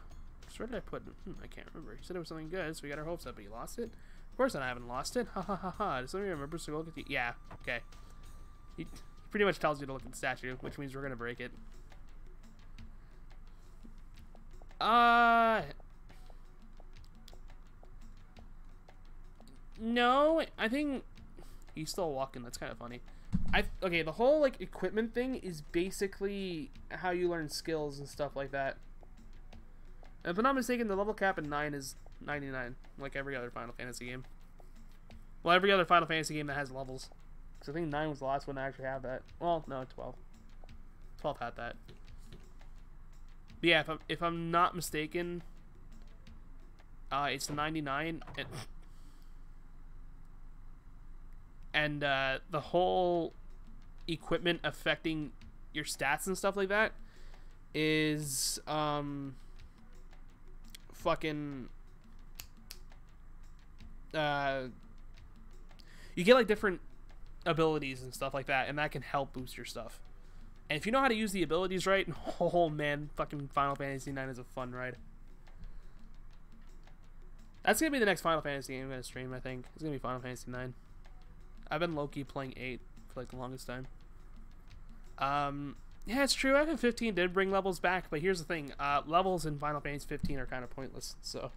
[SPEAKER 1] So where did I put it? I can't remember. He said it was something good, so we got our hopes up, but you lost it? Of course I haven't lost it. Ha ha ha ha. Does somebody remember? So go look at the... Yeah, okay. He pretty much tells you to look at the statue, which means we're gonna break it. No, I think... He's still walking. That's kind of funny. Okay, the whole like equipment thing is basically how you learn skills and stuff like that. And if I'm not mistaken, the level cap in 9 is 99, like every other Final Fantasy game. Well, every other Final Fantasy game that has levels. Because I think 9 was the last one to actually have that. Well, no, 12. 12 had that. But yeah, if I'm not mistaken, it's 99. And the whole equipment affecting your stats and stuff like that is fucking you get like different abilities and stuff like that, and that can help boost your stuff. And if you know how to use the abilities right, oh man, fucking Final Fantasy 9 is a fun ride. That's gonna be the next Final Fantasy game I'm gonna stream. I think it's gonna be Final Fantasy 9. I've been low-key playing 8 for like the longest time. Yeah, it's true. FF15 did bring levels back, but here's the thing: levels in Final Fantasy 15 are kind of pointless. So,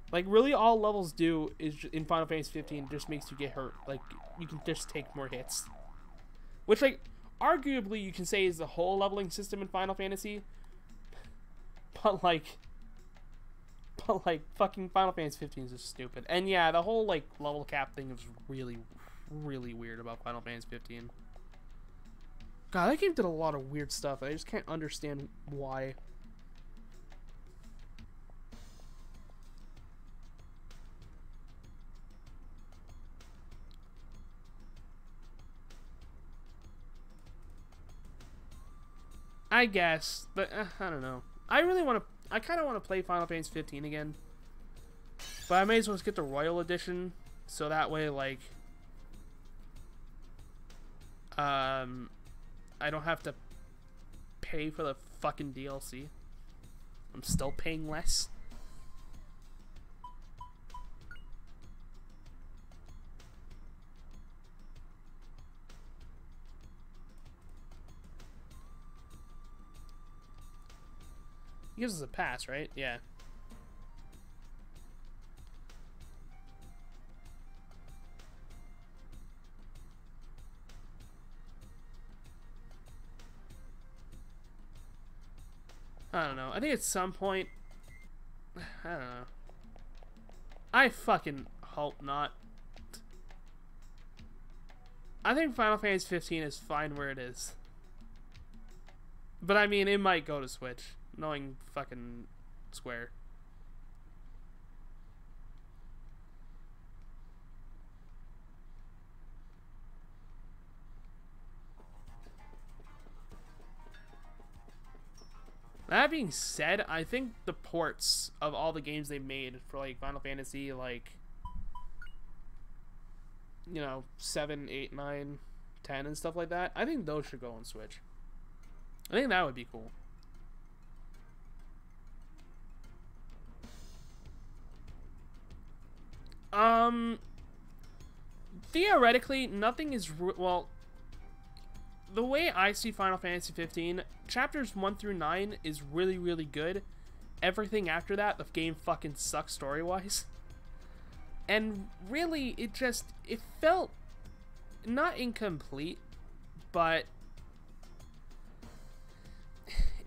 [SPEAKER 1] like, really, all levels do is in Final Fantasy 15 just makes you get hurt. Like, you can just take more hits, which, like, arguably you can say is the whole leveling system in Final Fantasy. But fucking Final Fantasy 15 is just stupid. And yeah, the whole, like, level cap thing is really, really weird about Final Fantasy 15. God, that game did a lot of weird stuff. I just can't understand why. I guess, but I don't know. I kind of want to play Final Fantasy 15 again. But I may as well just get the Royal Edition, so that way, like, I don't have to pay for the fucking DLC. I'm still paying less. He gives us a pass, right? Yeah. I don't know. I think at some point... I don't know. I fucking hope not. I think Final Fantasy 15 is fine where it is. But I mean, it might go to Switch. Knowing fucking Square. That being said, I think the ports of all the games they made for like Final Fantasy, like, you know, 7, 8, 9, 10 and stuff like that, I think those should go on Switch. I think that would be cool. Theoretically, nothing is well. The way I see Final Fantasy 15, chapters 1 through 9 is really, really good. Everything after that, the game fucking sucks story-wise. And really, it felt not incomplete, but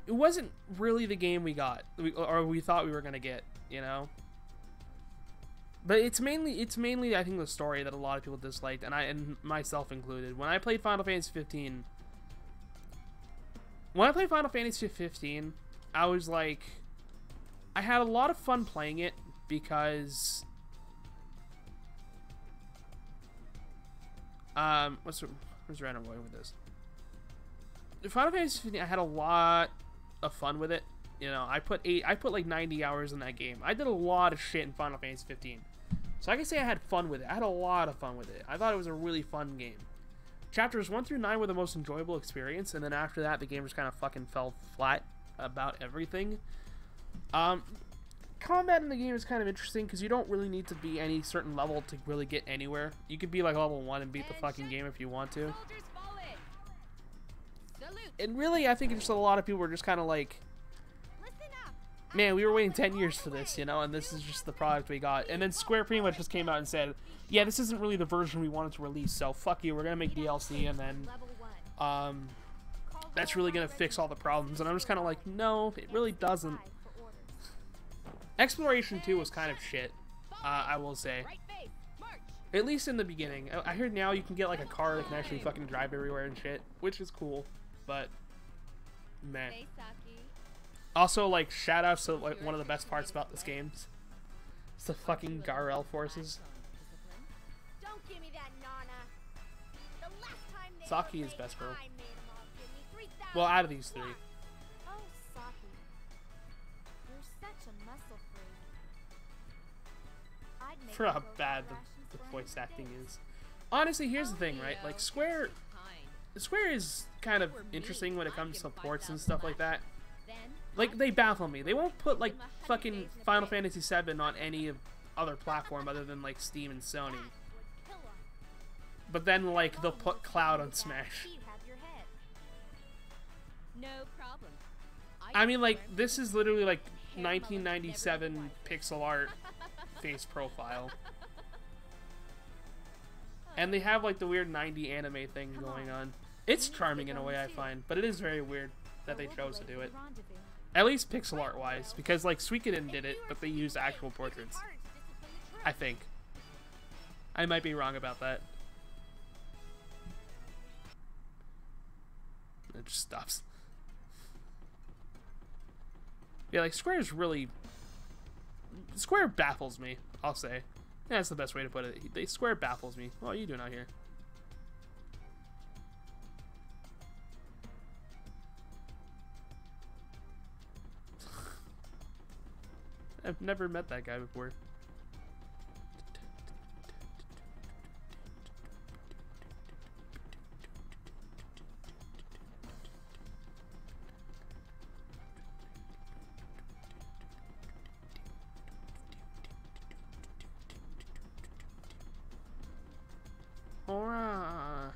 [SPEAKER 1] it wasn't really the game we got, or we thought we were gonna get, you know? But it's mainly I think the story that a lot of people disliked, and myself included. When I played Final Fantasy 15, I was like, I had a lot of fun playing it because where's random going with this? Final Fantasy 15, I had a lot of fun with it. You know, I put like 90 hours in that game. I did a lot of shit in Final Fantasy 15. So I can say I had fun with it. I had a lot of fun with it. I thought it was a really fun game. Chapters 1 through 9 were the most enjoyable experience, and then after that, the game just kind of fucking fell flat about everything. Combat in the game is kind of interesting, because you don't really need to be any certain level to really get anywhere. You could be like level 1 and beat the fucking game if you want to.
[SPEAKER 8] Soldiers fall in. Salute.
[SPEAKER 1] And really, I think just a lot of people were just kind of like,
[SPEAKER 4] Listen up.
[SPEAKER 1] man, we were waiting 10 years for this, you know, and this is just the product we got. And then Square pretty much just came out and said, yeah, this isn't really the version we wanted to release, so fuck you, we're gonna make DLC, and then,
[SPEAKER 4] Level 1.
[SPEAKER 1] that's really gonna fix all the problems. And I'm just kind of like, no, it really doesn't.
[SPEAKER 4] For orders.
[SPEAKER 1] Exploration 2 was kind of shit, I will say.
[SPEAKER 8] Right face. March.
[SPEAKER 1] At least in the beginning. I heard now you can get, like, a car that can actually fucking drive everywhere and shit, which is cool, but, meh.
[SPEAKER 4] Hey, Saki.
[SPEAKER 1] Also, like, shoutouts to, like, one of the best parts about this game. It's the fucking Garel forces.
[SPEAKER 4] Don't give me that, Nana. The last time they
[SPEAKER 1] Saki
[SPEAKER 4] were
[SPEAKER 1] is
[SPEAKER 4] great,
[SPEAKER 1] best girl.
[SPEAKER 4] I made 'em all give me 3,000
[SPEAKER 1] Well, out of these three.
[SPEAKER 4] Oh, Saki. You're such a muscle freak. I'd make
[SPEAKER 1] For
[SPEAKER 4] you
[SPEAKER 1] how
[SPEAKER 4] go
[SPEAKER 1] bad
[SPEAKER 4] get rations
[SPEAKER 1] the
[SPEAKER 4] for
[SPEAKER 1] voice
[SPEAKER 4] any
[SPEAKER 1] acting
[SPEAKER 4] days.
[SPEAKER 1] is. Honestly, here's the thing, right? Like, Square is kind of interesting when it comes to ports and stuff like that.
[SPEAKER 4] Then,
[SPEAKER 1] Like, they baffle me. They won't put, like, fucking Final Fantasy VII on any other platform other than, like, Steam and Sony.
[SPEAKER 4] that would kill 'em.
[SPEAKER 1] But then, like, they'll put Cloud on Smash.
[SPEAKER 4] She'd have your head.
[SPEAKER 8] No problem.
[SPEAKER 1] I mean, like, this is literally, like, 1997 pixel art face profile. And they have, like, the weird 90 anime thing going on. It's charming in a way, I find, but it is very weird that they chose to do it. At least pixel art wise, because, like, Suikoden did it, but they used actual portraits.
[SPEAKER 4] Hard to discipline the troops.
[SPEAKER 1] I think. I might be wrong about that. It just stops. Yeah, like, Square's really... Square baffles me, I'll say. Yeah, that's the best way to put it. Square baffles me. What are you doing out here? I've never met that guy before. Alright.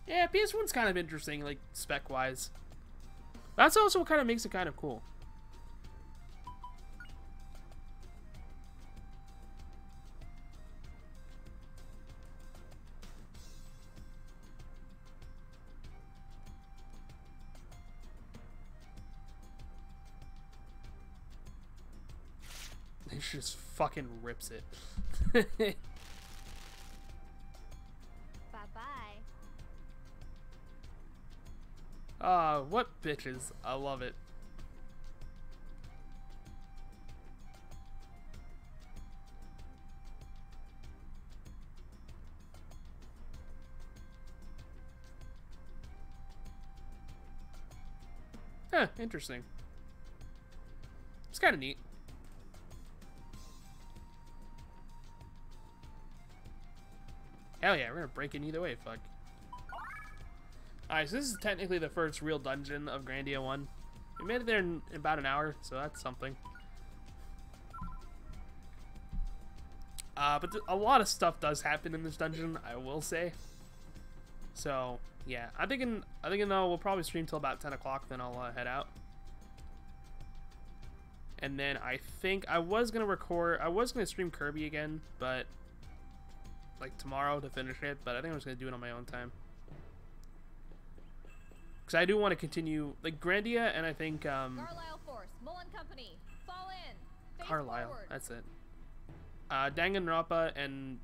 [SPEAKER 1] Yeah, PS1's kind of interesting, like, spec-wise. That's also what kind of makes it kind of cool. It just fucking rips it.
[SPEAKER 4] Bye-bye.
[SPEAKER 1] Ah, what bitches. I love it. Huh, interesting. It's kind of neat. Hell yeah, we're gonna break in either way, fuck. Alright, so this is technically the first real dungeon of Grandia 1. We made it there in about an hour, so that's something. But a lot of stuff does happen in this dungeon, I will say. So, yeah. I'm thinking we'll probably stream till about 10 o'clock, then I'll head out. And then I think I was gonna stream Kirby again, but like tomorrow to finish it, but I think I'm just gonna do it on my own time. Because I do want to continue, like, Grandia, and I think,
[SPEAKER 5] Carlisle Force, Mullen Company, fall in. Face
[SPEAKER 1] Carlisle,
[SPEAKER 5] forward.
[SPEAKER 1] that's it. Danganronpa and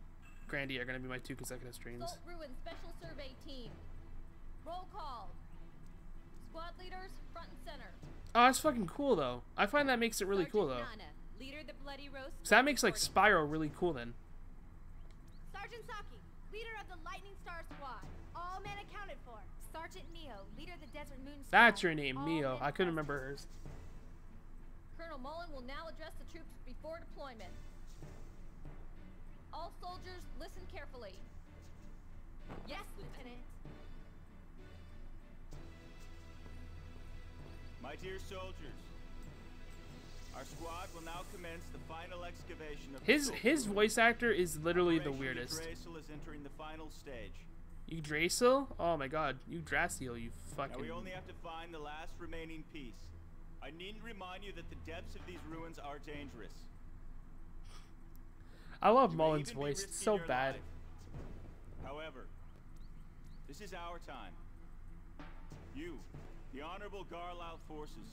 [SPEAKER 1] Grandia are going to be my 2 consecutive streams.
[SPEAKER 5] Salt Ruin Special Survey Team. Roll call. Squad leaders, front and center.
[SPEAKER 1] Oh, that's fucking cool, though. I find that makes it really cool, though.
[SPEAKER 4] Nana, leader the Bloody Rose.
[SPEAKER 1] So that makes, like, Spyro really cool, then.
[SPEAKER 4] Sergeant Saki, leader of the Lightning Star Squad. All men accounted for. Sergeant Mio, leader of the Desert Moon Squad.
[SPEAKER 1] That's your name,
[SPEAKER 4] All
[SPEAKER 1] Mio.
[SPEAKER 4] men
[SPEAKER 1] I couldn't
[SPEAKER 4] present.
[SPEAKER 1] remember hers.
[SPEAKER 5] Colonel Mullen will now address the troops before deployment. All soldiers, listen carefully.
[SPEAKER 4] Yes, Lieutenant.
[SPEAKER 3] My dear soldiers, our squad will now commence the final excavation of the
[SPEAKER 1] His
[SPEAKER 3] Salt
[SPEAKER 1] voice actor is literally the
[SPEAKER 3] Operation
[SPEAKER 1] weirdest.
[SPEAKER 3] Yggdrasil is entering the final stage.
[SPEAKER 1] Yggdrasil? Oh my god. Yggdrasil, you fucking...
[SPEAKER 3] Now we only have to find the last remaining piece. I needn't remind you that the depths of these ruins are dangerous.
[SPEAKER 1] I love
[SPEAKER 3] You may
[SPEAKER 1] Mullen's
[SPEAKER 3] even be
[SPEAKER 1] voice. It's
[SPEAKER 3] risking
[SPEAKER 1] so
[SPEAKER 3] your
[SPEAKER 1] bad.
[SPEAKER 3] life. However, this is our time. You, the honorable Carlisle forces,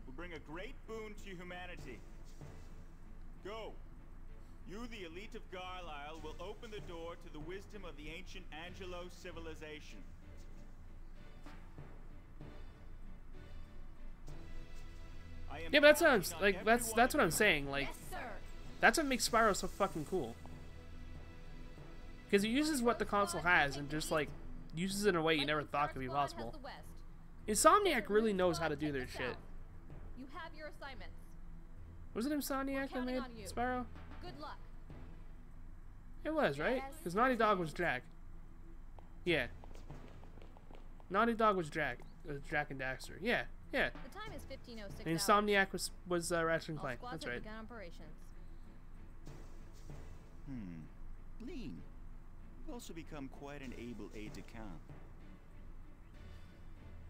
[SPEAKER 3] will bring a great boon to humanity. Go. You, the elite of Carlisle, will open the door to the wisdom of the ancient Angelo civilization. I am
[SPEAKER 1] Yeah, but that
[SPEAKER 3] counting
[SPEAKER 1] sounds
[SPEAKER 3] on
[SPEAKER 1] like
[SPEAKER 3] every
[SPEAKER 1] that's
[SPEAKER 3] one
[SPEAKER 1] what
[SPEAKER 3] of
[SPEAKER 1] I'm
[SPEAKER 3] you.
[SPEAKER 1] saying. Like
[SPEAKER 4] Yes, sir.
[SPEAKER 1] that's what makes Spyro so fucking cool. Because he uses what the console has and just like uses it in a way you never
[SPEAKER 5] Lightning
[SPEAKER 1] thought
[SPEAKER 5] Star
[SPEAKER 1] could be
[SPEAKER 5] Squad has
[SPEAKER 1] possible.
[SPEAKER 5] the west.
[SPEAKER 1] Insomniac
[SPEAKER 5] Desert
[SPEAKER 1] really
[SPEAKER 5] Moon
[SPEAKER 1] knows
[SPEAKER 5] Squad
[SPEAKER 1] how to do
[SPEAKER 5] has
[SPEAKER 1] their
[SPEAKER 5] the
[SPEAKER 1] shit.
[SPEAKER 5] south. You have your assignments.
[SPEAKER 1] Was it Insomniac that
[SPEAKER 5] counting
[SPEAKER 1] made
[SPEAKER 5] on you.
[SPEAKER 1] Spyro?
[SPEAKER 5] Good luck.
[SPEAKER 1] It was, right?
[SPEAKER 4] Yes.
[SPEAKER 1] Because Naughty Dog was Jack. Yeah. Naughty Dog was Jack. Jack and Daxter. Yeah, yeah.
[SPEAKER 5] The time is 15:06.
[SPEAKER 1] And Insomniac was Ratchet and
[SPEAKER 5] All
[SPEAKER 1] Clank.
[SPEAKER 5] squads
[SPEAKER 1] That's
[SPEAKER 5] have
[SPEAKER 1] right.
[SPEAKER 5] begun operations.
[SPEAKER 3] Lean. You've also become quite an able aide-de-camp.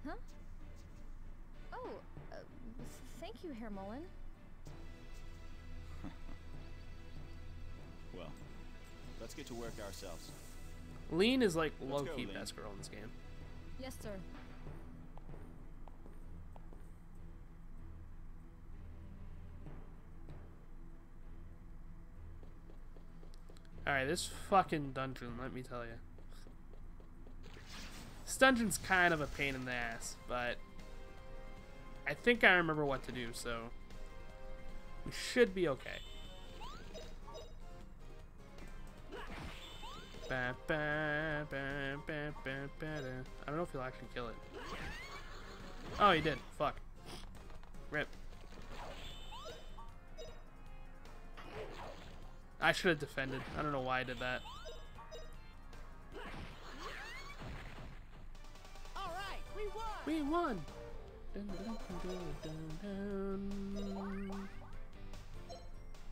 [SPEAKER 5] Huh? Oh, thank you, Herr Mullen.
[SPEAKER 3] Well, let's get to work ourselves.
[SPEAKER 1] Lean is like
[SPEAKER 3] Let's
[SPEAKER 1] low
[SPEAKER 3] go,
[SPEAKER 1] key
[SPEAKER 3] Lean.
[SPEAKER 1] best girl in this game.
[SPEAKER 5] Yes, sir.
[SPEAKER 1] Alright, this fucking dungeon, let me tell you. This dungeon's kind of a pain in the ass, but I think I remember what to do, so we should be okay. Ba, ba, ba, ba, ba, ba, da. I don't know if he'll actually kill it. Oh, he did. Fuck. Rip. I should have defended. I don't know why I did that.
[SPEAKER 7] All right, we won.
[SPEAKER 1] We won! Dun, dun, dun, dun, dun.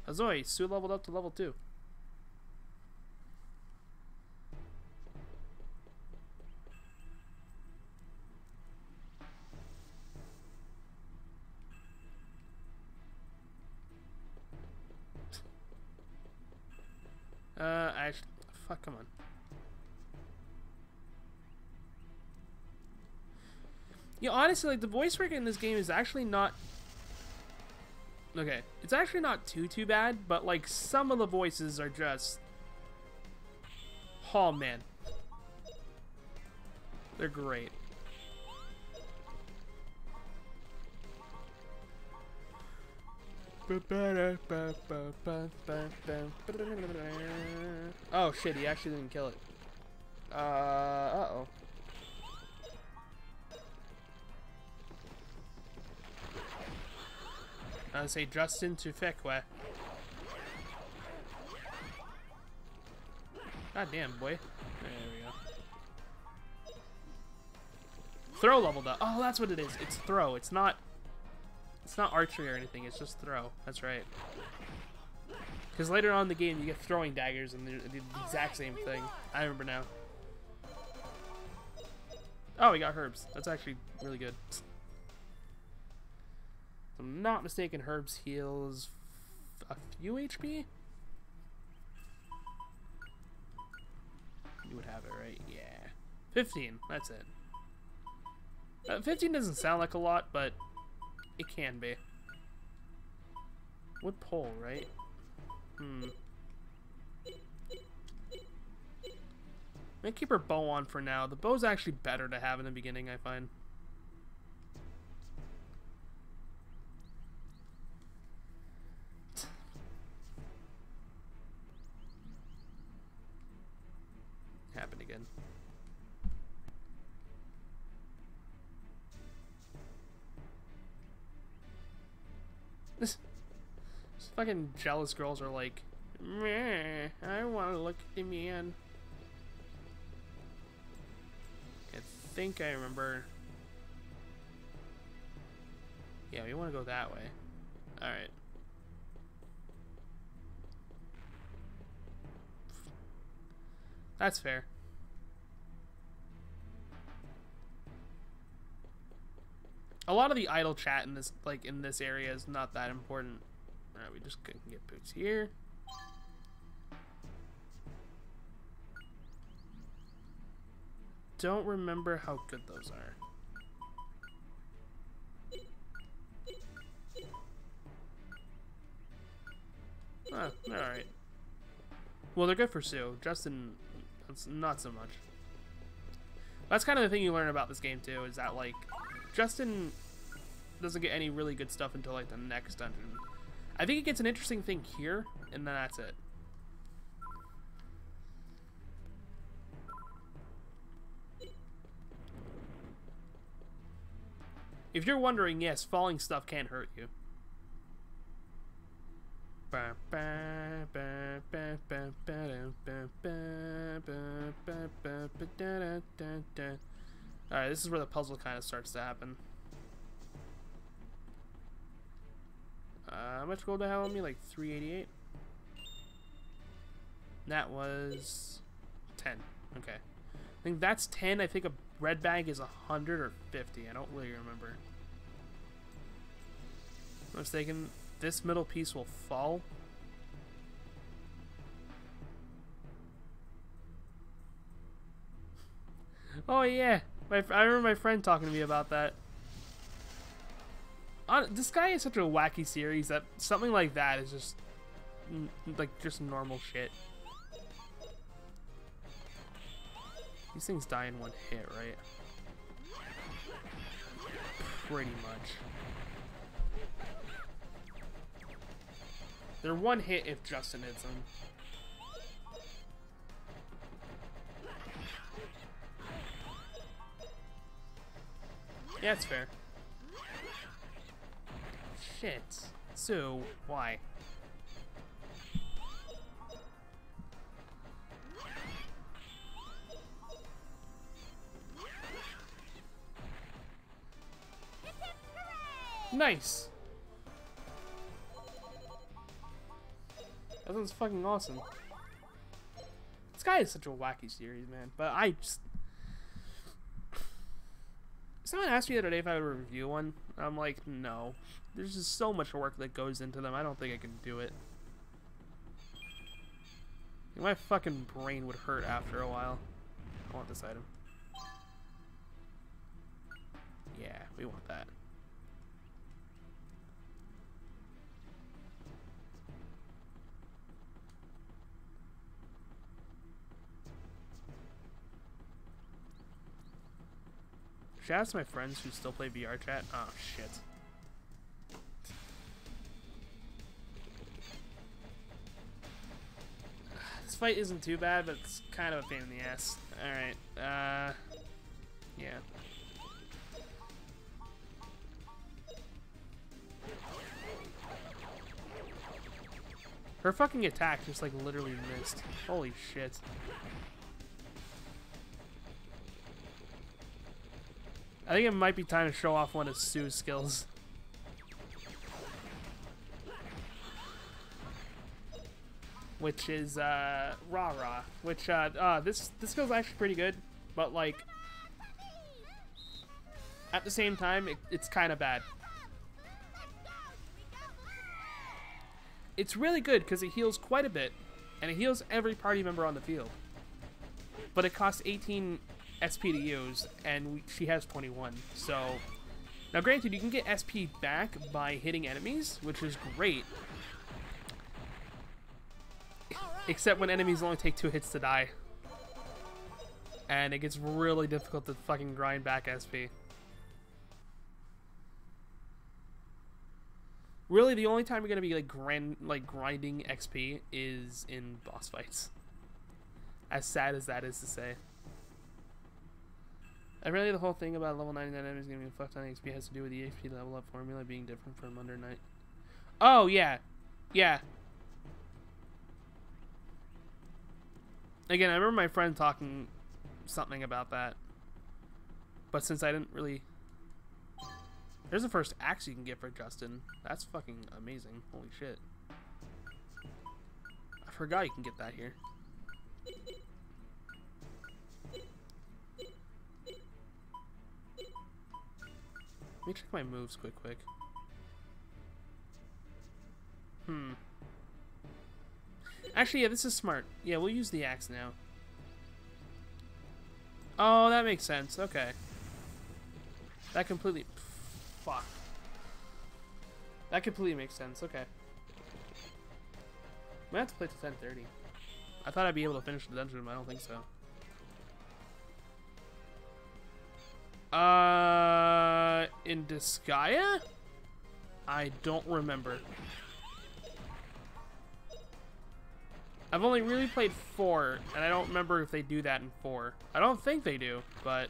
[SPEAKER 1] Azoi, Sue leveled up to level 2. Fuck, come on. Yeah, honestly, like, the voice work in this game is actually not... Okay, it's actually not too bad, but, like, some of the voices are just... Oh, man. They're great. Oh shit, he actually didn't kill it. Uh-oh. I say Justin to Fekwe. God damn, boy. There we go. Throw leveled up. Oh, that's what it is. It's throw. It's not archery or anything. It's just throw. That's right. Because later on in the game, you get throwing daggers, and they're the exact same thing. I remember now. Oh, we got herbs. That's actually really good. If I'm not mistaken, herbs heals a few HP? You would have it, right? Yeah. 15. That's it. 15 doesn't sound like a lot, but it can be. Wood pole, right? I'm gonna keep her bow on for now. The bow's actually better to have in the beginning, I find. Happened again. This fucking jealous girls are like, meh, I want to look at the man. I think I remember. Yeah, we want to go that way. Alright. That's fair. A lot of the idle chat in this, like, in this area is not that important. Alright, we just can get boots here. Don't remember how good those are. Oh, alright. Well, they're good for Sue. Justin, not so much. That's kind of the thing you learn about this game, too, is that, like, Justin doesn't get any really good stuff until, like, the next dungeon. I think it gets an interesting thing here, and then that's it. If you're wondering, yes, falling stuff can hurt you. Alright, this is where the puzzle kind of starts to happen. How much gold do I have on me? Like 388? That was 10. Okay. I think that's 10. I think a red bag is 100 or 50. I don't really remember. If I'm mistaken, this middle piece will fall. Oh yeah, I remember my friend talking to me about that. This guy is such a wacky series that something like that is just like just normal shit. These things die in one hit, right? Pretty much. They're one hit if Justin hits them. Yeah, it's fair. Shit. So, why? Nice! That sounds fucking awesome. This guy is such a wacky series, man. But I just... Someone asked me the other day if I would review one. I'm like, no. There's just so much work that goes into them. I don't think I can do it. My fucking brain would hurt after a while. I want this item. Yeah, we want that. Should I ask my friends who still play VR chat? Oh, shit. This fight isn't too bad, but it's kind of a pain in the ass. Alright, yeah. Her fucking attack just, like, literally missed. Holy shit. I think it might be time to show off one of Sue's skills. Which is, Rah-Rah. Which, this skill's actually pretty good, but, like, at the same time, it's kind of bad. It's really good because it heals quite a bit, and it heals every party member on the field. but it costs 18 SP to use, and she has 21. So, now granted, you can get SP back by hitting enemies, which is great. Except when enemies only take 2 hits to die. And it gets really difficult to fucking grind back SP. Really, the only time you're gonna be grinding XP is in boss fights. As sad as that is to say. Really, the whole thing about level 99 enemies giving a fuck ton of XP has to do with the HP level up formula being different from Under Night. Oh, yeah. Yeah. Again, I remember my friend talking something about that. But since I didn't really... There's the first axe you can get for Justin. That's fucking amazing. Holy shit. I forgot you can get that here. Let me check my moves quick. Actually, yeah, this is smart. Yeah, we'll use the axe now. Oh, that makes sense. Okay. That completely... Fuck. That completely makes sense. Okay. I'm gonna have to play till 10:30. I thought I'd be able to finish the dungeon, but I don't think so. In Disgaea? I don't remember. I've only really played 4, and I don't remember if they do that in 4. I don't think they do, but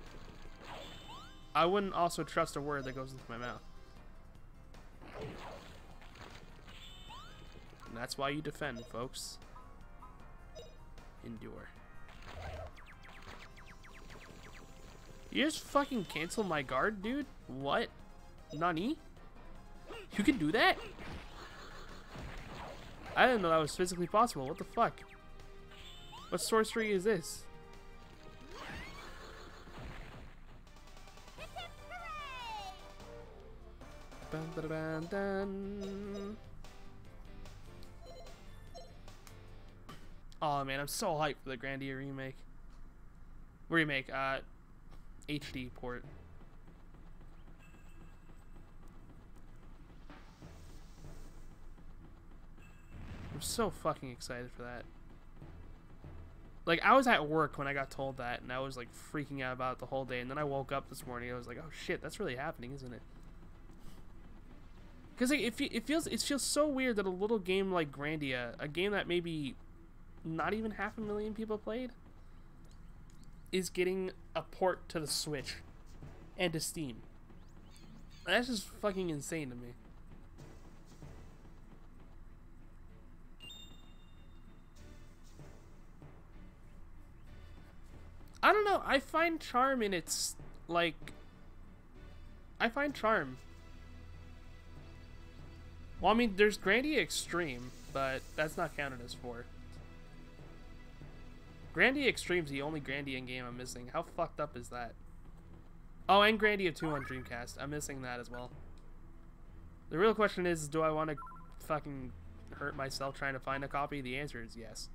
[SPEAKER 1] I wouldn't also trust a word that goes into my mouth. And that's why you defend, folks. Endure. You just fucking cancel my guard, dude? What? Nani? You can do that? I didn't know that was physically possible. What the fuck? What sorcery is this? Dun, dun, dun, dun. Oh man, I'm so hyped for the Grandia remake. HD port. I'm so fucking excited for that. Like, I was at work when I got told that, and I was like freaking out about it the whole day, and then I woke up this morning and I was like, oh shit, that's really happening, isn't it? Because like, it feels so weird that a little game like Grandia, a game that maybe not even 500,000 people played, is getting a port to the Switch and to Steam. That's just fucking insane to me. I don't know, I find charm in its, like... I find charm. Well, I mean, there's Grandia Extreme, but that's not counted as 4. Grandia Extreme's the only Grandia game I'm missing. How fucked up is that? Oh, and Grandia 2 on Dreamcast. I'm missing that as well. The real question is, do I want to fucking hurt myself trying to find a copy? The answer is yes.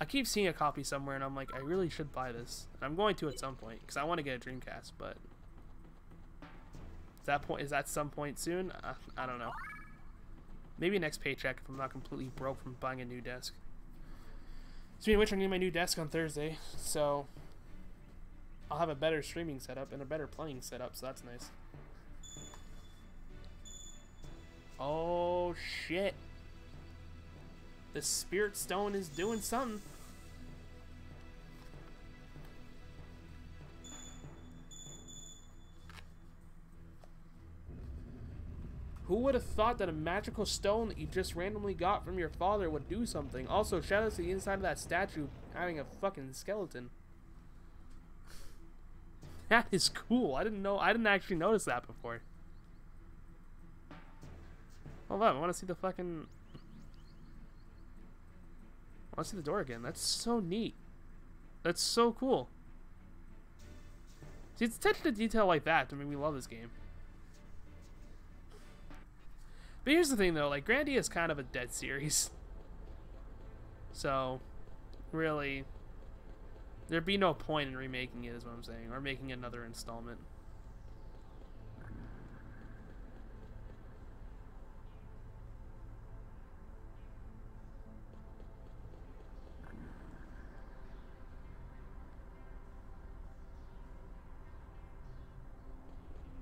[SPEAKER 1] I keep seeing a copy somewhere, and I'm like, I really should buy this. And I'm going to at some point, because I want to get a Dreamcast, but... Is that some point soon? I don't know. Maybe next paycheck if I'm not completely broke from buying a new desk. Speaking of which, I need my new desk on Thursday, so... I'll have a better streaming setup and a better playing setup, so that's nice. Oh, shit. The Spirit Stone is doing something. Who would have thought that a magical stone that you just randomly got from your father would do something? Also, shout out to the inside of that statue having a fucking skeleton. That is cool. I didn't actually notice that before. Hold on, I want to see the fucking... I want to see the door again. That's so neat. That's so cool. See, it's attention to detail like that to make me love this game. But here's the thing, though. Like, Grandia is kind of a dead series. So, really... There'd be no point in remaking it, is what I'm saying, or making another installment.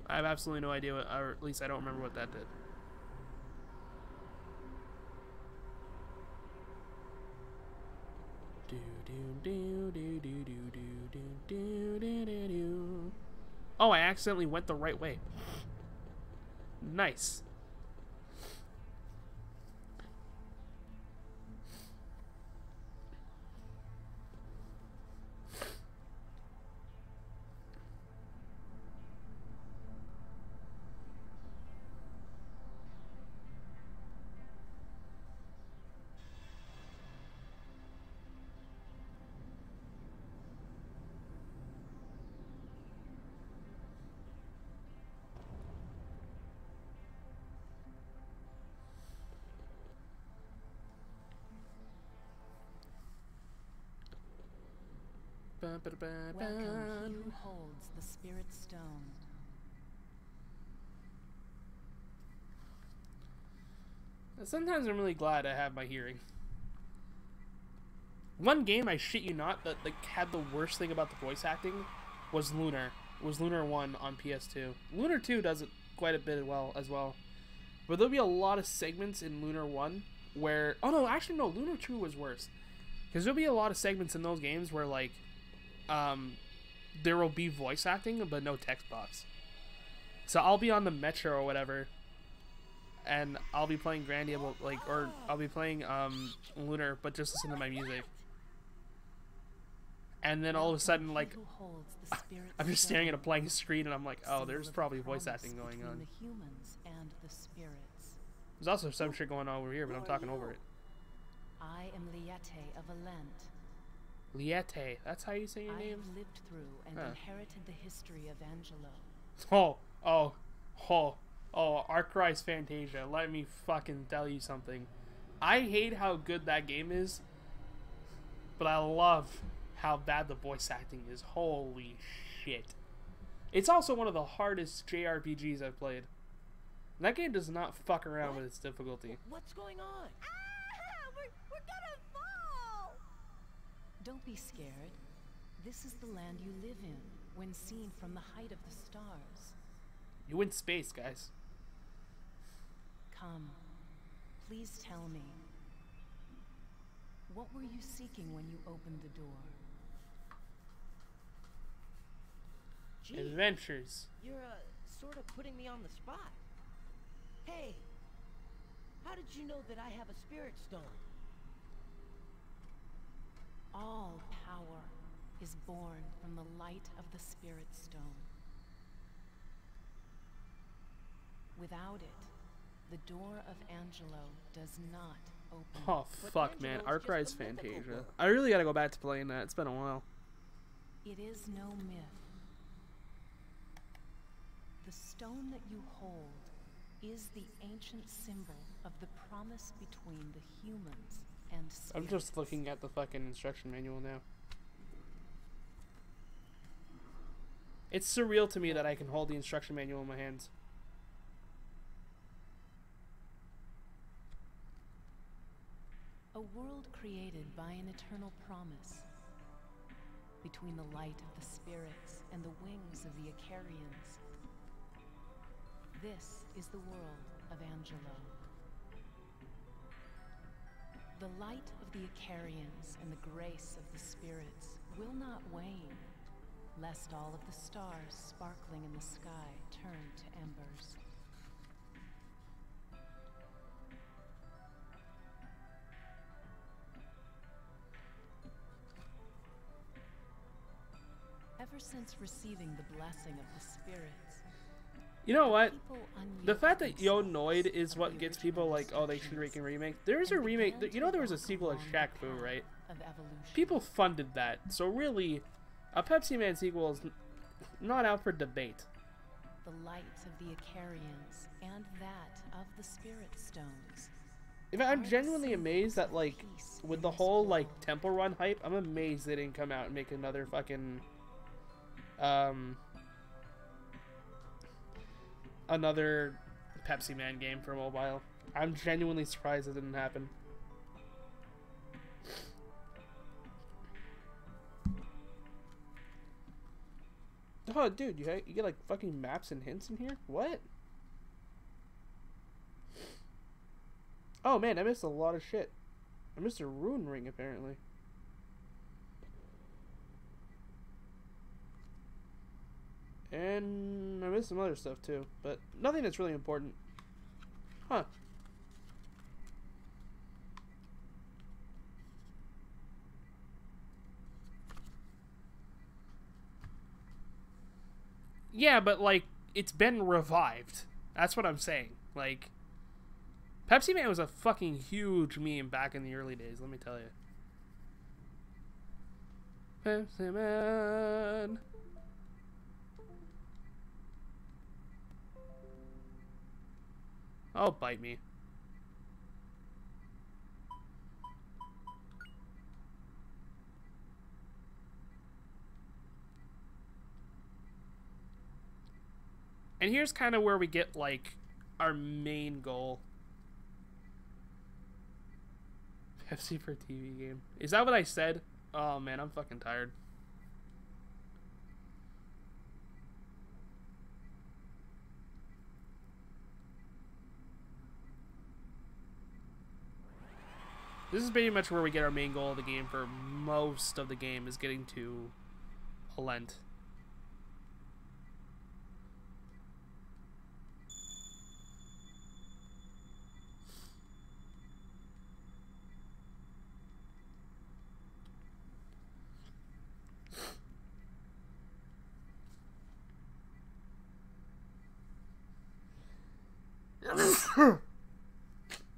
[SPEAKER 1] I have absolutely no idea what, or at least I don't remember what that did. Oh, I accidentally went the right way. Nice.
[SPEAKER 9] Welcome, he who holds the Spirit Stone.
[SPEAKER 1] Sometimes I'm really glad I have my hearing. One game, I shit you not, that like had the worst thing about the voice acting was Lunar. Was Lunar 1 on PS2. Lunar 2 does it quite a bit as well. But there'll be a lot of segments in Lunar 1 where... Oh no, actually no, Lunar 2 was worse. Because there'll be a lot of segments in those games where like... there will be voice acting, but no text box. So I'll be on the metro or whatever, and I'll be playing Grandia, but like, or I'll be playing Lunar, but just listen to my music. And then all of a sudden, like, I'm just staring at a blank screen, and I'm like, oh, there's probably voice acting going on.
[SPEAKER 9] The humans and the spirits.
[SPEAKER 1] There's also some shit going on over here, but I'm talking over it.
[SPEAKER 9] I am Liete of Alent.
[SPEAKER 1] Liete, that's how you say your name?
[SPEAKER 9] I have lived through and inherited the history of Angelo.
[SPEAKER 1] Arcrise Fantasia. Let me fucking tell you something. I hate how good that game is, but I love how bad the voice acting is. Holy shit. It's also one of the hardest JRPGs I've played. That game does not fuck around with its difficulty.
[SPEAKER 7] What's going on?
[SPEAKER 4] Ah! We're gonna fall!
[SPEAKER 9] Don't be scared. This is the land you live in, when seen from the height of the stars.
[SPEAKER 1] You in space, guys.
[SPEAKER 9] Come. Please tell me. What were you seeking when you opened the door?
[SPEAKER 7] Gee,
[SPEAKER 1] Adventures.
[SPEAKER 7] you're sort of putting me on the spot. Hey, how did you know that I have a spirit stone?
[SPEAKER 9] All power is born from the light of the Spirit Stone. Without it, the door of Angelo does not open.
[SPEAKER 1] Oh, fuck, man. Arcrise Fantasia. I really gotta go back to playing that. It's been a while.
[SPEAKER 9] It is no myth. The stone that you hold is the ancient symbol of the promise between the humans and spirits.
[SPEAKER 1] I'm just looking at the fucking instruction manual now. It's surreal to me that I can hold the instruction manual in my hands.
[SPEAKER 9] A world created by an eternal promise. Between the light of the spirits and the wings of the Icarians. This is the world of Angelo. The light of the Icarians and the grace of the spirits will not wane, lest all of the stars sparkling in the sky turn to embers. Ever since receiving the blessing of the spirits,
[SPEAKER 1] you know what? The fact that Yonoid is what gets people like, oh, they should make a remake. There's a remake. You know there was a sequel of Shaq Fu, right? People funded that. So really, a Pepsi Man sequel is not out for debate.
[SPEAKER 9] The light of the Icarians and that of the Spirit Stones
[SPEAKER 1] If I'm genuinely amazed that, like, with the whole, like, Temple Run hype, I'm amazed they didn't come out and make another fucking, another Pepsi Man game for mobile. I'm genuinely surprised it didn't happen. Oh, dude, you get, like, fucking maps and hints in here? What? Oh, man, I missed a lot of shit. I missed a rune ring, apparently. And I missed some other stuff, too. But nothing that's really important. Huh. Yeah, but, like, it's been revived. That's what I'm saying. Like, Pepsi Man was a fucking huge meme back in the early days, let me tell you. Pepsi Man. Oh, bite me. And here's kind of where we get, like, our main goal. Pepsi for TV game. Is that what I said? Oh, man, I'm fucking tired. This is pretty much where we get our main goal of the game for most of the game, is getting to Alent.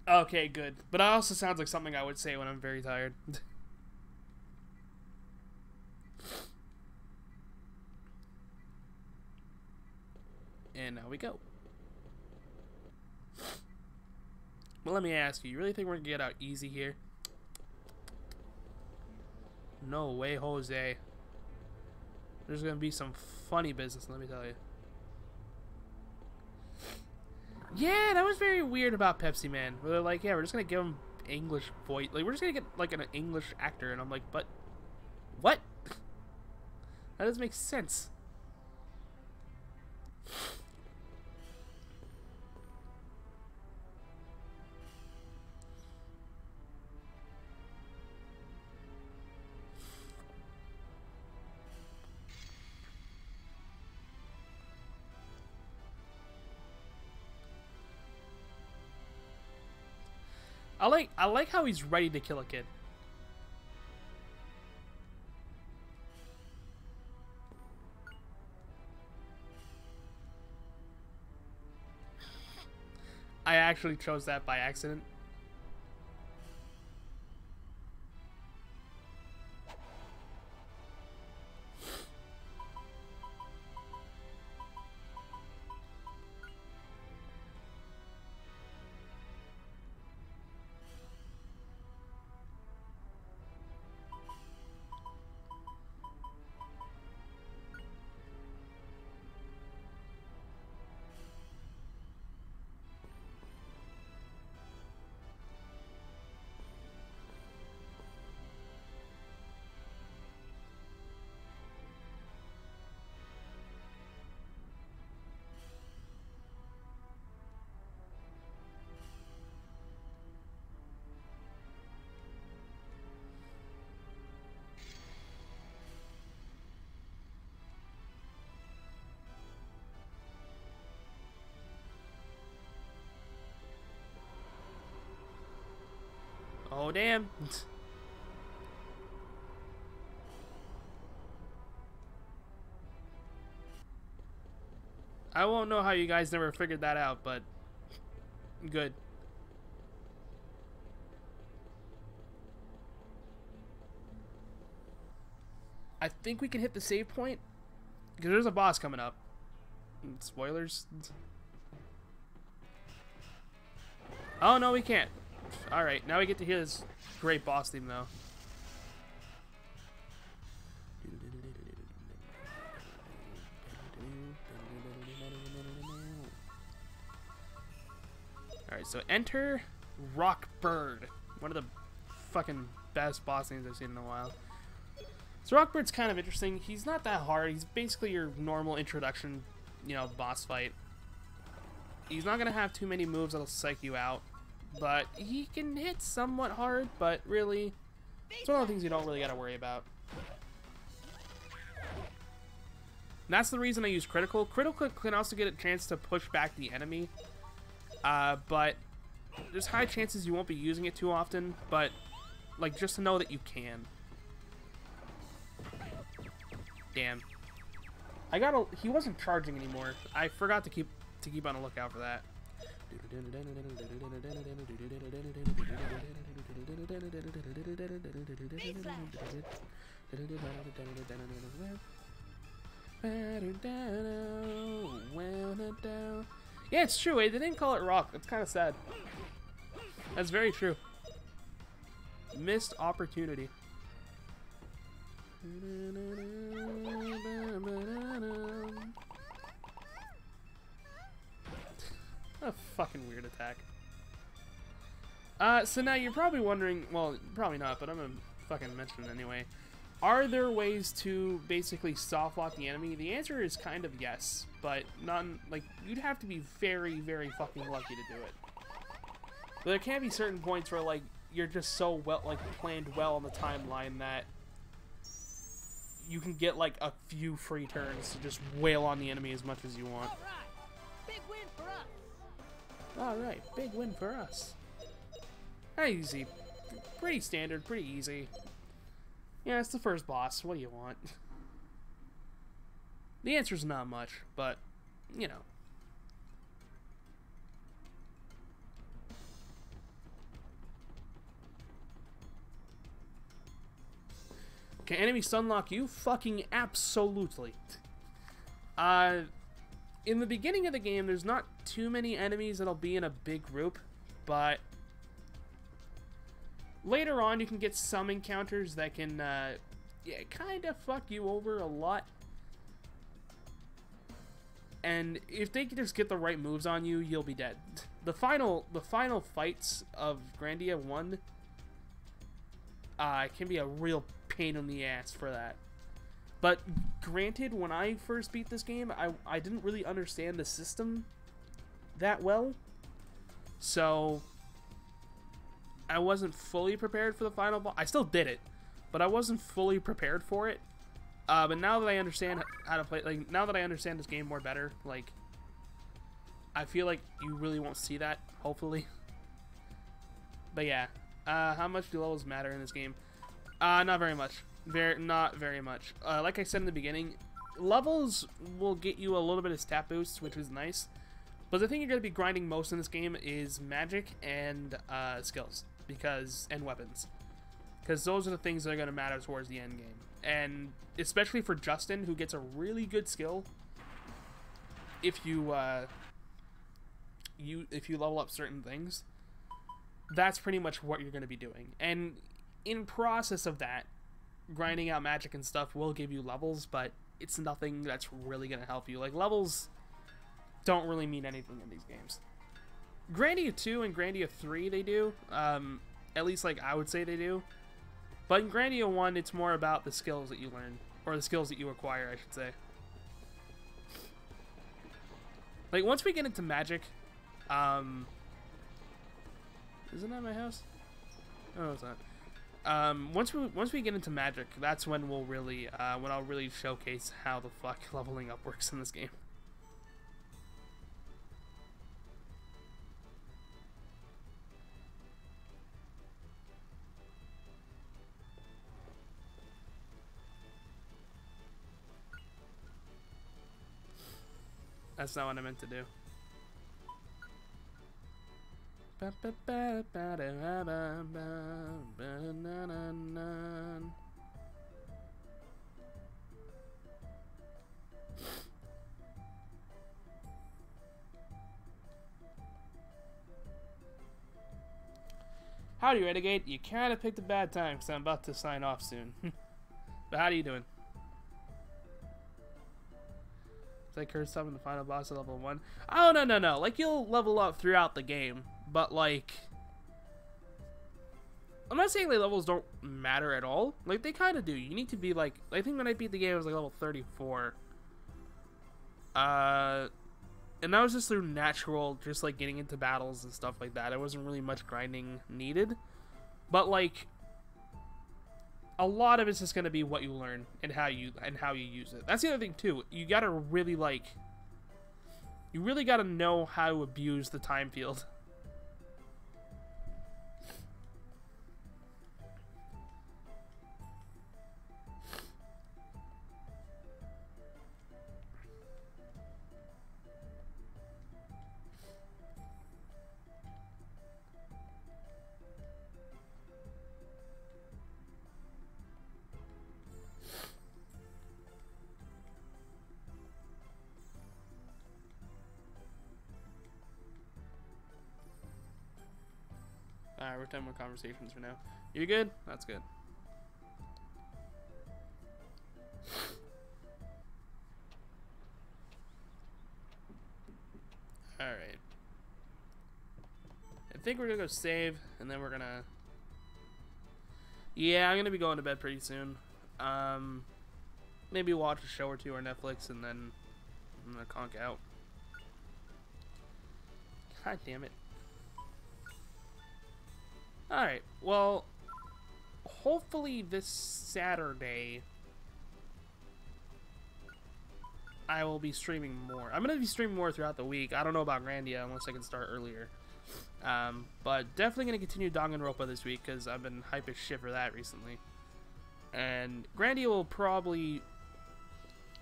[SPEAKER 1] Okay, good. But it also sounds like something I would say when I'm very tired. And now we go. Well, let me ask you really think we're gonna get out easy here? No way, Jose. There's gonna be some funny business, let me tell you. Yeah, that was very weird about Pepsi Man. Where they're like, yeah, we're just gonna give him English voice. Like, we're just gonna get, like, an English actor. And I'm like, but what? That doesn't make sense. I like how he's ready to kill a kid. I actually chose that by accident. Oh, damn. I won't know how you guys never figured that out, but good. I think we can hit the save point because there's a boss coming up. Spoilers. Oh, no, we can't. Alright, now we get to hear this great boss theme, though. Alright, so enter Rockbird. One of the fucking best boss names I've seen in a while. So Rockbird's kind of interesting. He's not that hard. He's basically your normal introduction, you know, boss fight. He's not going to have too many moves that'll psych you out. But he can hit somewhat hard, but really, it's one of the things you don't really got to worry about. And that's the reason I use Critical. Critical can also get a chance to push back the enemy. But there's high chances you won't be using it too often, but like just to know that you can. Damn. He wasn't charging anymore. I forgot to keep on the lookout for that. Yeah, it's true. They didn't call it rock. That's kind of sad. That's very true. Missed opportunity. A fucking weird attack. So now you're probably wondering, well, probably not, but I'm gonna fucking mention it anyway. Are there ways to basically soft lock the enemy? The answer is kind of yes, but not, like, you'd have to be very, very fucking lucky to do it. But there can be certain points where, like, you're just so well, like, planned well on the timeline that you can get, like, a few free turns to just wail on the enemy as much as you want.
[SPEAKER 7] Big win for us.
[SPEAKER 1] Alright, big win for us. Easy. Pretty standard, pretty easy. Yeah, it's the first boss. What do you want? The answer's not much, but, you know. Can enemy stunlock you? Fucking absolutely. In the beginning of the game, there's not too many enemies that'll be in a big group, but later on you can get some encounters that can, yeah, kind of fuck you over a lot. And if they just get the right moves on you, you'll be dead. The final fights of Grandia 1 can be a real pain in the ass for that. But granted, when I first beat this game, I didn't really understand the system that well. So I wasn't fully prepared for the final boss. I still did it, but I wasn't fully prepared for it. But now that I understand how to play, like, now that I understand this game more better, like, I feel like you really won't see that, hopefully. But yeah, how much do levels matter in this game? Not very much. Not very much. Like I said in the beginning, levels will get you a little bit of stat boosts, which is nice. But the thing you're going to be grinding most in this game is magic and skills, and weapons. Because those are the things that are going to matter towards the end game. And especially for Justin, who gets a really good skill if you level up certain things, that's pretty much what you're going to be doing. And in process of that, grinding out magic and stuff will give you levels, but it's nothing that's really going to help you. Like, levels don't really mean anything in these games. Grandia 2 and Grandia 3, they do. At least, like, I would say they do. But in Grandia 1, it's more about the skills that you learn. Or the skills that you acquire, I should say. Like, once we get into magic, isn't that my house? Oh, it's not. Once we get into magic, that's when we'll really, when I'll really showcase how the fuck leveling up works in this game. That's not what I meant to do. Howdy, Renegade. You kind of picked a bad time because I'm about to sign off soon. But how are you doing? It's like curse summon the final boss at level 1. Oh, no. Like, you'll level up throughout the game. But, like... I'm not saying, like, levels don't matter at all. Like, they kind of do. You need to be, like... I think when I beat the game, it was, like, level 34. And that was just through natural, just, like, getting into battles and stuff like that. It wasn't really much grinding needed. But, like... a lot of it's just gonna be what you learn and how you use it. That's the other thing too. You gotta really you really gotta know how to abuse the time field. Alright, we're done with conversations for now. You good? That's good. Alright. I think we're gonna go save, and then we're gonna... Yeah, I'm gonna be going to bed pretty soon. Maybe watch a show or two on Netflix, and then I'm gonna conk out. God damn it. Alright, well, hopefully this Saturday I will be streaming more. I'm going to be streaming more throughout the week. I don't know about Grandia unless I can start earlier. But definitely going to continue Danganronpa this week because I've been hype as shit for that recently. And Grandia will probably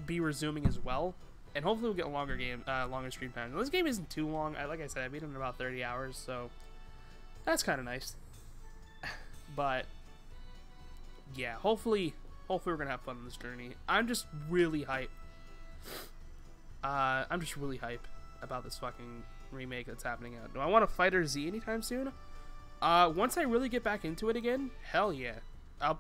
[SPEAKER 1] be resuming as well. And hopefully we'll get a longer stream time. This game isn't too long. Like I said, I beat it in about 30 hours, so that's kind of nice. But yeah, hopefully we're gonna have fun on this journey. I'm just really hype. I'm just really hype about this fucking remake that's happening out. Do I want a Fighter Z anytime soon? Once I really get back into it again, hell yeah. I'm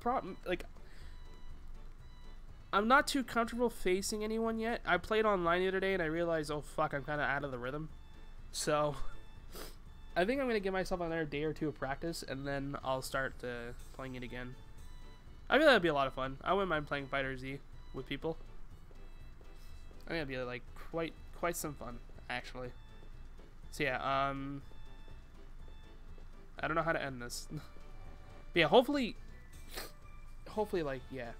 [SPEAKER 1] not too comfortable facing anyone yet. I played online the other day and I realized, oh fuck, I'm kind of out of the rhythm. So I think I'm going to give myself another day or two of practice, and then I'll start playing it again. I feel that'd be a lot of fun. I wouldn't mind playing Fighter Z with people. I think that'd be like quite some fun, actually. So yeah, I don't know how to end this. But yeah, hopefully, like, yeah.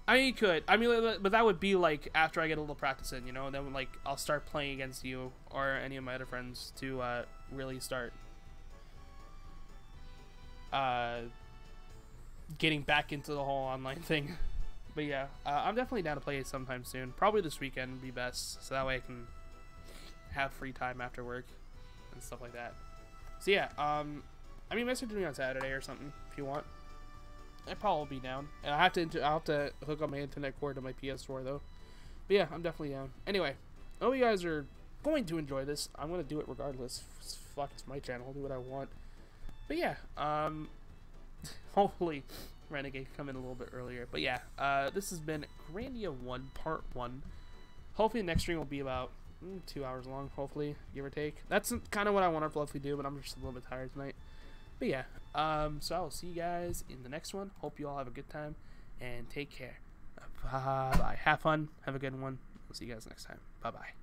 [SPEAKER 1] I mean, you could. I mean, but that would be like after I get a little practice in, you know, and then like I'll start playing against you or any of my other friends to really start getting back into the whole online thing. But yeah, I'm definitely down to play it sometime soon. Probably this weekend would be best, so that way I can have free time after work and stuff like that. So yeah, I mean, message me on Saturday or something if you want. I'd probably be down, and I'll have to hook up my internet cord to my PS4 though. But yeah, I'm definitely down. Anyway, I hope you guys are going to enjoy this. I'm gonna do it regardless. Fuck, it's my channel. I'll do what I want. But yeah, hopefully Renegade come in a little bit earlier. But yeah, this has been Grandia 1 Part 1. Hopefully the next stream will be about 2 hours long, hopefully, give or take. That's kind of what I want to roughly do, but I'm just a little bit tired tonight. But yeah, so I will see you guys in the next one. Hope you all have a good time, and take care. Bye-bye. Have fun. Have a good one. We'll see you guys next time. Bye-bye.